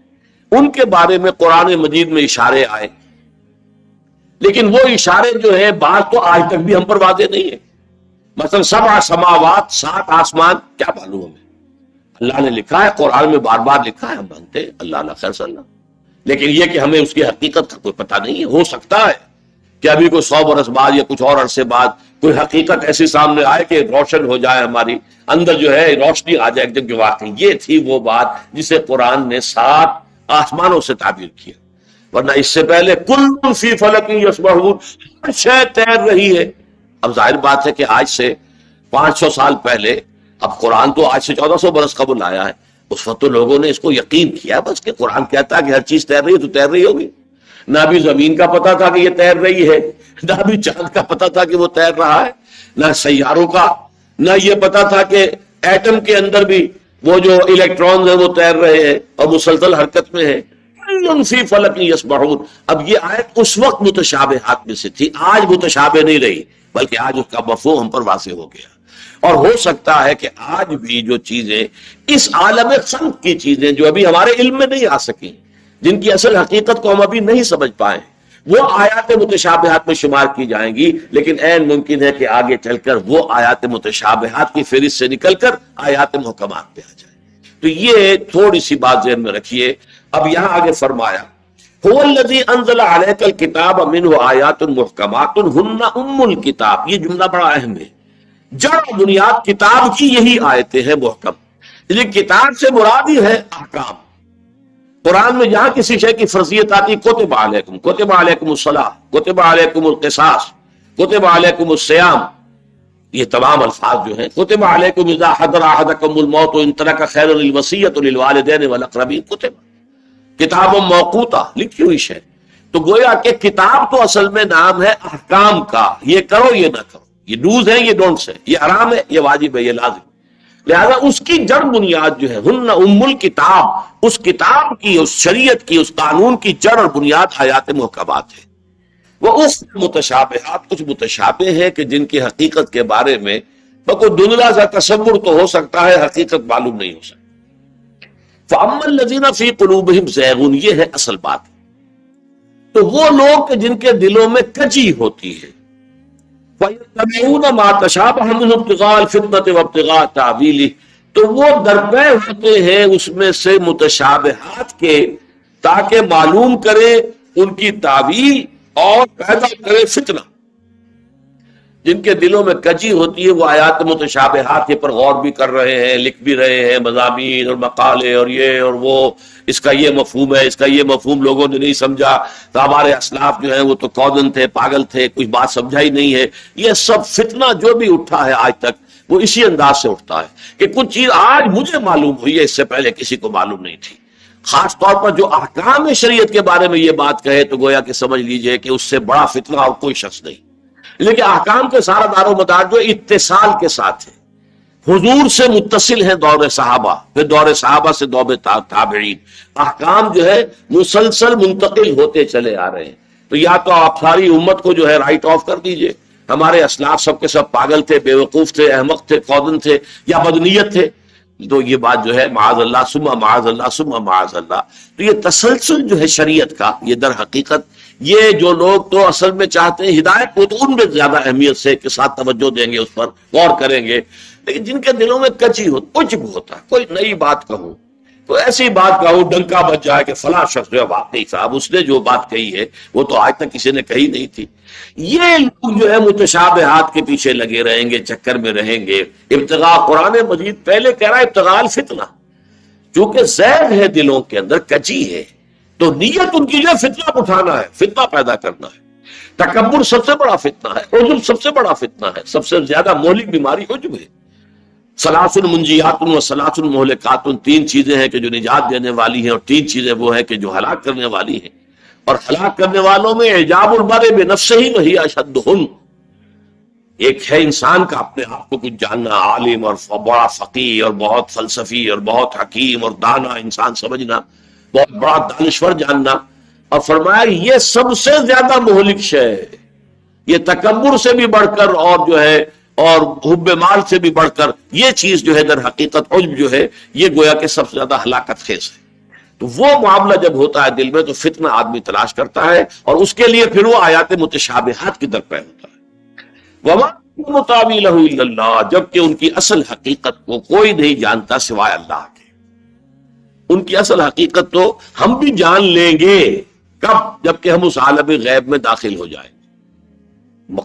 Speaker 1: ان کے بارے میں قرآن مجید میں اشارے آئے، لیکن وہ اشارے جو ہیں بعض تو آج تک بھی ہم پر واضح نہیں ہے۔ مثلا 7 سماوات، 7 آسمان، کیا معلوم ہمیں؟ اللہ نے لکھا ہے، قرآن میں بار بار لکھا ہے، ہم مانتے ہیں، اللہ نہ خیر صلی اللہ، لیکن یہ کہ ہمیں اس کی حقیقت کا کوئی پتہ نہیں ہے۔ ہو سکتا ہے کہ ابھی کوئی 100 برس بعد یا کچھ اور عرصے بعد کوئی حقیقت ایسی سامنے آئے کہ روشن ہو جائے، ہماری اندر جو ہے روشنی آ جائے کہ واقعی یہ تھی وہ بات جسے قرآن نے 7 آسمانوں سے تعبیر کیا، ورنہ اس سے پہلے کل فی فلک یسبحون، ہر شے تیر رہی ہے۔ اب ظاہر بات ہے کہ آج سے 500 سال پہلے، اب قرآن تو آج سے 1400 برس قبل آیا ہے، اس وقت تو لوگوں نے اس کو یقین کیا بس کہ قرآن کہتا ہے کہ ہر چیز تیر رہی ہے تو تیر رہی ہوگی۔ نہ بھی زمین کا پتا تھا کہ یہ تیر رہی ہے، نہ بھی چاند کا پتا تھا کہ وہ تیر رہا ہے، نہ سیاروں کا، نہ یہ پتا تھا کہ ایٹم کے اندر بھی وہ جو الیکٹرونز ہیں وہ تیر رہے ہیں اور مسلسل حرکت میں ہیں۔ کل فی فلک یسبحون، اب یہ آیت اس وقت متشابہات میں سے تھی، آج متشابہ نہیں رہی، بلکہ آج اس کا مفہوم ہم پر واضح ہو گیا۔ اور ہو سکتا ہے کہ آج بھی جو چیزیں اس عالم خلق کی چیزیں جو ابھی ہمارے علم میں نہیں آ سکیں، جن کی اصل حقیقت کو ہم ابھی نہیں سمجھ پائے، وہ آیات متشابہات میں شمار کی جائیں گی، لیکن عین ممکن ہے کہ آگے چل کر وہ آیات متشابہات کی فہرست سے نکل کر آیات محکمات پہ آ جائے۔ تو یہ تھوڑی سی بات ذہن میں رکھیے۔ اب یہاں آگے فرمایا هو الذی انزل علیک الکتاب منہ آیات محکمات ہن ام الکتاب، یہ جملہ بڑا اہم ہے۔ جڑ بنیاد کتاب کی یہی آیتیں ہیں محکم، لیکن کتاب سے مراد ہی ہے احکام۔ قرآن میں جہاں کسی شے کی فرضیت آتی کتب علیکم الصلاۃ، کتب علیکم القصاص، کتب علیکم الصیام، یہ تمام الفاظ جو ہیں کتب علیکم اذا حضر احدکم الموت ان ترک خیر الوصیۃ للوالدین والاقربین، کتاب موقوتہ، لکھی ہوئی شے۔ تو گویا کہ کتاب تو اصل میں نام ہے احکام کا، یہ کرو یہ نہ کرو، یہ ڈوز ہیں یہ ڈونٹس ہیں، یہ حرام ہے یہ واجب ہے یہ لازم، لہذا اس کی جڑ بنیاد جو ہے ہن ام الکتاب، اس کتاب کی، اس شریعت کی، اس قانون کی جڑ اور بنیاد آیات محکمات ہے۔ وہ اس متشابہات، کچھ متشابہ ہیں کہ جن کی حقیقت کے بارے میں کوئی دھندلا سا تصور تو ہو سکتا ہے، حقیقت معلوم نہیں ہو سکتی۔ فَأَمَّا الَّذِينَ فِي قُلُوبِهِمْ زَيْغٌ، یہ ہے اصل بات۔ تو وہ لوگ جن کے دلوں میں کجی ہوتی ہے، وَيَتَّبِعُونَ مَا تَشَابَهَ مِنْهُ ابْتِغَاءَ الْفِتْنَةِ وَابْتِغَاءَ تَأْوِيلِهِ، تو وہ درپے ہوتے ہیں اس میں سے متشابہات کے، تاکہ معلوم کرے ان کی تعویل اور پیدا کرے فتنہ۔ جن کے دلوں میں کجی ہوتی ہے وہ آیات متشابہات پر غور بھی کر رہے ہیں، لکھ بھی رہے ہیں مضامین اور مقالے اور یہ اور وہ، اس کا یہ مفہوم ہے، اس کا یہ مفہوم لوگوں نے نہیں سمجھا، تو ہمارے اسلاف جو ہیں وہ تو کودن تھے، پاگل تھے، کچھ بات سمجھا ہی نہیں ہے۔ یہ سب فتنہ جو بھی اٹھا ہے آج تک وہ اسی انداز سے اٹھتا ہے کہ کچھ چیز آج مجھے معلوم ہوئی ہے، اس سے پہلے کسی کو معلوم نہیں تھی۔ خاص طور پر جو احکام شریعت کے بارے میں یہ بات کہے تو گویا کہ سمجھ لیجئے کہ اس سے بڑا فتنہ اور کوئی شخص نہیں۔ لیکن احکام کے سارا دار و مدار جو اتصال کے ساتھ ہے، حضور سے متصل ہے دور صحابہ، پھر دور صحابہ سے دور تابعین، احکام جو ہے مسلسل منتقل ہوتے چلے آ رہے ہیں۔ تو یا تو آپ ساری امت کو جو ہے رائٹ آف کر دیجئے، ہمارے اسلاف سب کے سب پاگل تھے، بے وقوف تھے، احمق تھے، کودن تھے یا بدنیت تھے، تو یہ بات جو ہے معاذ اللہ ثم معاذ اللہ ثم معاذ اللہ۔ تو یہ تسلسل جو ہے شریعت کا، یہ در حقیقت یہ جو لوگ تو اصل میں چاہتے ہیں ہدایت کو، تو ان میں زیادہ اہمیت سے کے ساتھ توجہ دیں گے، اس پر غور کریں گے، لیکن جن کے دلوں میں کچی ہو، عجب ہوتا ہے، کوئی نئی بات کہوں، کوئی ایسی بات کہوں ڈنکا بج جائے کہ فلاں شخص جو ہے واقعی صاحب اس نے جو بات کہی ہے وہ تو آج تک کسی نے کہی نہیں تھی۔ یہ لوگ جو ہے متشابہات کے پیچھے لگے رہیں گے، چکر میں رہیں گے۔ ابتغاء، قرآن مجید پہلے کہہ رہا ہے ابتغاء الفتنہ، چونکہ زیغ ہے دلوں کے اندر، کچی ہے، تو نیت ان کی جو فتنہ اٹھانا ہے، فتنہ پیدا کرنا ہے۔ تکبر سب سے بڑا فتنہ ہے، عجب سب سے بڑا فتنہ ہے، سب سے زیادہ مہلک بیماری عجب ہے۔ ثلاث منجیات و ثلاث مہلکات، تین چیزیں ہیں کہ جو نجات دینے والی ہیں، اور تین چیزیں وہ ہیں کہ جو ہلاک کرنے والی ہیں، اور ہلاک کرنے والوں میں اعجاب المرء بنفسہ وہی اشدہن، ایک ہے انسان کا اپنے آپ کو کچھ جاننا، عالم اور بڑا فقیہ اور بہت فلسفی اور بہت حکیم اور دانا انسان سمجھنا، بہت بڑا دانشور جاننا، اور فرمایا یہ سب سے زیادہ مہلک شے ہے، یہ تکبر سے بھی بڑھ کر اور جو ہے اور حب مال سے بھی بڑھ کر یہ چیز جو ہے در حقیقت عجب جو ہے یہ گویا کہ سب سے زیادہ ہلاکت خیز ہے۔ تو وہ معاملہ جب ہوتا ہے دل میں تو فتنہ آدمی تلاش کرتا ہے، اور اس کے لیے پھر وہ آیات متشابہات کی درپے ہوتا ہے۔ وَمَا يَعْلَمُ تَأْوِيلَهُ إِلَّا اللَّهُ، جبکہ ان کی اصل حقیقت کو کوئی نہیں جانتا سوائے اللہ کے۔ ان کی اصل حقیقت تو ہم بھی جان لیں گے، کب؟ جبکہ ہم اس عالم غیب میں داخل ہو جائیں،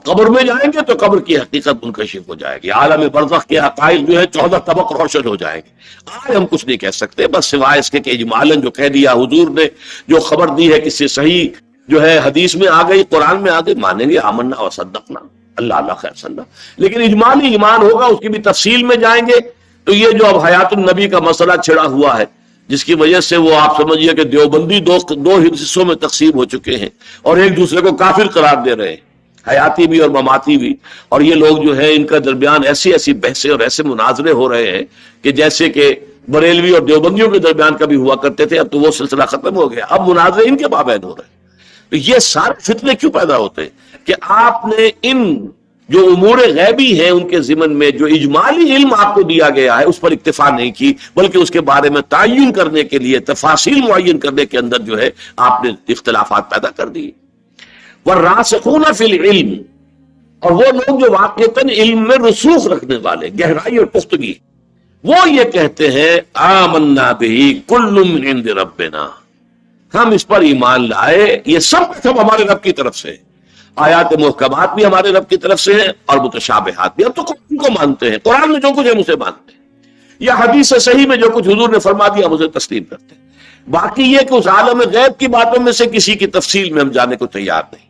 Speaker 1: قبر میں جائیں گے تو قبر کی حقیقت منکشف ہو جائے گی، عالم برزخ کے حقائق جو ہے 14 طبق روشن ہو جائیں گے۔ آج ہم کچھ نہیں کہہ سکتے، بس سوائے اس کے کہ اجمالاً جو کہہ دیا حضور نے، جو خبر دی ہے کسی صحیح جو ہے حدیث میں آ گئی، قرآن میں آ گئی، مانیں گے آمنا و صدقنا، اللہ اللہ خیر صلی اللہ۔ لیکن اجمالی ایمان ہوگا، اس کی بھی تفصیل میں جائیں گے تو یہ جو اب حیات النبی کا مسئلہ چھڑا ہوا ہے، جس کی وجہ سے وہ آپ سمجھیے کہ دیوبندی دو حصوں میں تقسیم ہو چکے ہیں اور ایک دوسرے کو کافر قرار دے رہے ہیں، حیاتی بھی اور مماتی بھی، اور یہ لوگ جو ہے ان کا درمیان ایسی ایسی بحثیں اور ایسے مناظرے ہو رہے ہیں کہ جیسے کہ بریلوی اور دیوبندیوں کے درمیان کبھی ہوا کرتے تھے، اب تو وہ سلسلہ ختم ہو گیا، اب مناظرے ان کے مابین ہو رہے ہیں۔ تو یہ سارے فتنے کیوں پیدا ہوتے ہیں کہ آپ نے ان جو امور غیبی ہیں ان کے ضمن میں جو اجمالی علم آپ کو دیا گیا ہے اس پر اکتفا نہیں کی، بلکہ اس کے بارے میں تعین کرنے کے لیے، تفاصیل معین کرنے کے اندر جو ہے آپ نے اختلافات پیدا کر دی۔ والراسخون فی العلم، اور وہ لوگ جو واقعتاً علم میں رسوخ رکھنے والے، گہرائی اور پختگی، وہ یہ کہتے ہیں آمنا بہ کل من عند ربنا، ہم اس پر ایمان لائے، یہ سب ہمارے رب کی طرف سے، آیات محکمات بھی ہمارے رب کی طرف سے ہیں اور متشابہات بھی۔ ہم تو قرآن کو مانتے ہیں، قرآن میں جو کچھ ہم اسے مانتے ہیں، یا حدیث صحیح میں جو کچھ حضور نے فرما دیا ہم اسے تسلیم کرتے ہیں۔ باقی یہ کہ اس عالم غیب کی باتوں میں سے کسی کی تفصیل میں ہم جانے کو تیار نہیں،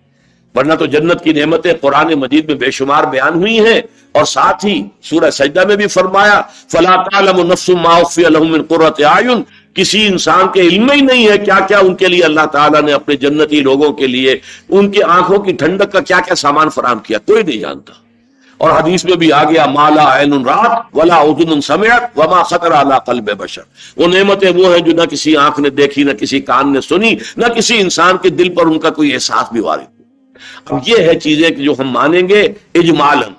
Speaker 1: ورنہ تو جنت کی نعمتیں قرآن مجید میں بے شمار بیان ہوئی ہیں، اور ساتھ ہی سورہ سجدہ میں بھی فرمایا فَلَا تَعْلَمُ نَفْسٌ مَّا أُخْفِيَ لَهُم مِّن قُرَّةِ أَعْيُن، کسی انسان کے علم ہی نہیں ہے کیا کیا ان کے لیے اللہ تعالیٰ نے اپنے جنتی لوگوں کے لیے ان کی آنکھوں کی ٹھنڈک کا کیا کیا سامان فراہم کیا، کوئی نہیں جانتا۔ اور حدیث میں بھی آ گیا ما لا عین رات ولا اذن سمعت وما خطر علی قلب بشر، وہ نعمتیں وہ ہیں جو نہ کسی آنکھ نے دیکھی، نہ کسی کان نے سنی، نہ کسی انسان کے دل پر ان کا کوئی احساس بھی وارد ہو۔ اب یہ ہے چیزیں کہ جو ہم مانیں گے اجمالاً،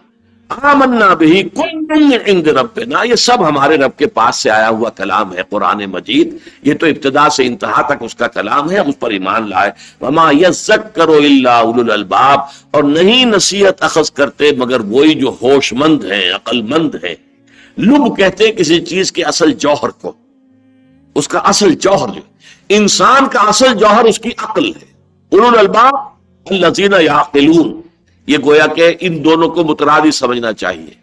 Speaker 1: آمنا بہ کل من عند ربنا، یہ سب ہمارے رب کے پاس سے آیا ہوا کلام ہے قرآن مجید، یہ تو ابتدا سے انتہا تک اس کا کلام ہے، ہم اس پر ایمان لائے۔ وما یذکر الا اولو الالباب، اور نہیں نصیحت اخذ کرتے مگر وہی جو ہوش مند ہیں، عقل مند ہیں۔ لب کہتے ہیں کسی چیز کے اصل جوہر کو، اس کا اصل جوہر، جو انسان کا اصل جوہر اس کی عقل ہے۔ اولو الالباب الذین یعقلون، یہ گویا کہ ان دونوں کو مترادف سمجھنا چاہیے۔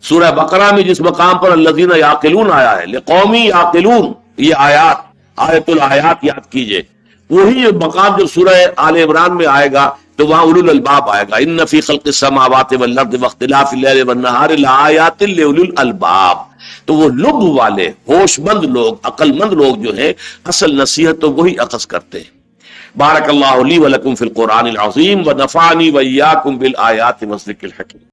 Speaker 1: سورہ بقرہ میں جس مقام پر الذین یعقلون آیا ہے، لقوم یعقلون، یہ آیات آیت الآیات یاد کیجئے، وہی مقام جب سورہ آل عمران میں آئے گا تو وہاں اولو الالباب آئے گا، ان فی خلق السماوات والارض واختلاف اللیل والنہار لآیات لاولی الالباب۔ تو وہ لب والے ہوش مند لوگ، عقل مند لوگ جو ہیں، اصل نصیحت تو وہی اخذ کرتے ہیں۔ بارک اللہ لی ولکم فی القرآن العظیم ونفعنی وإیاکم بالآیات والذکر الحکیم۔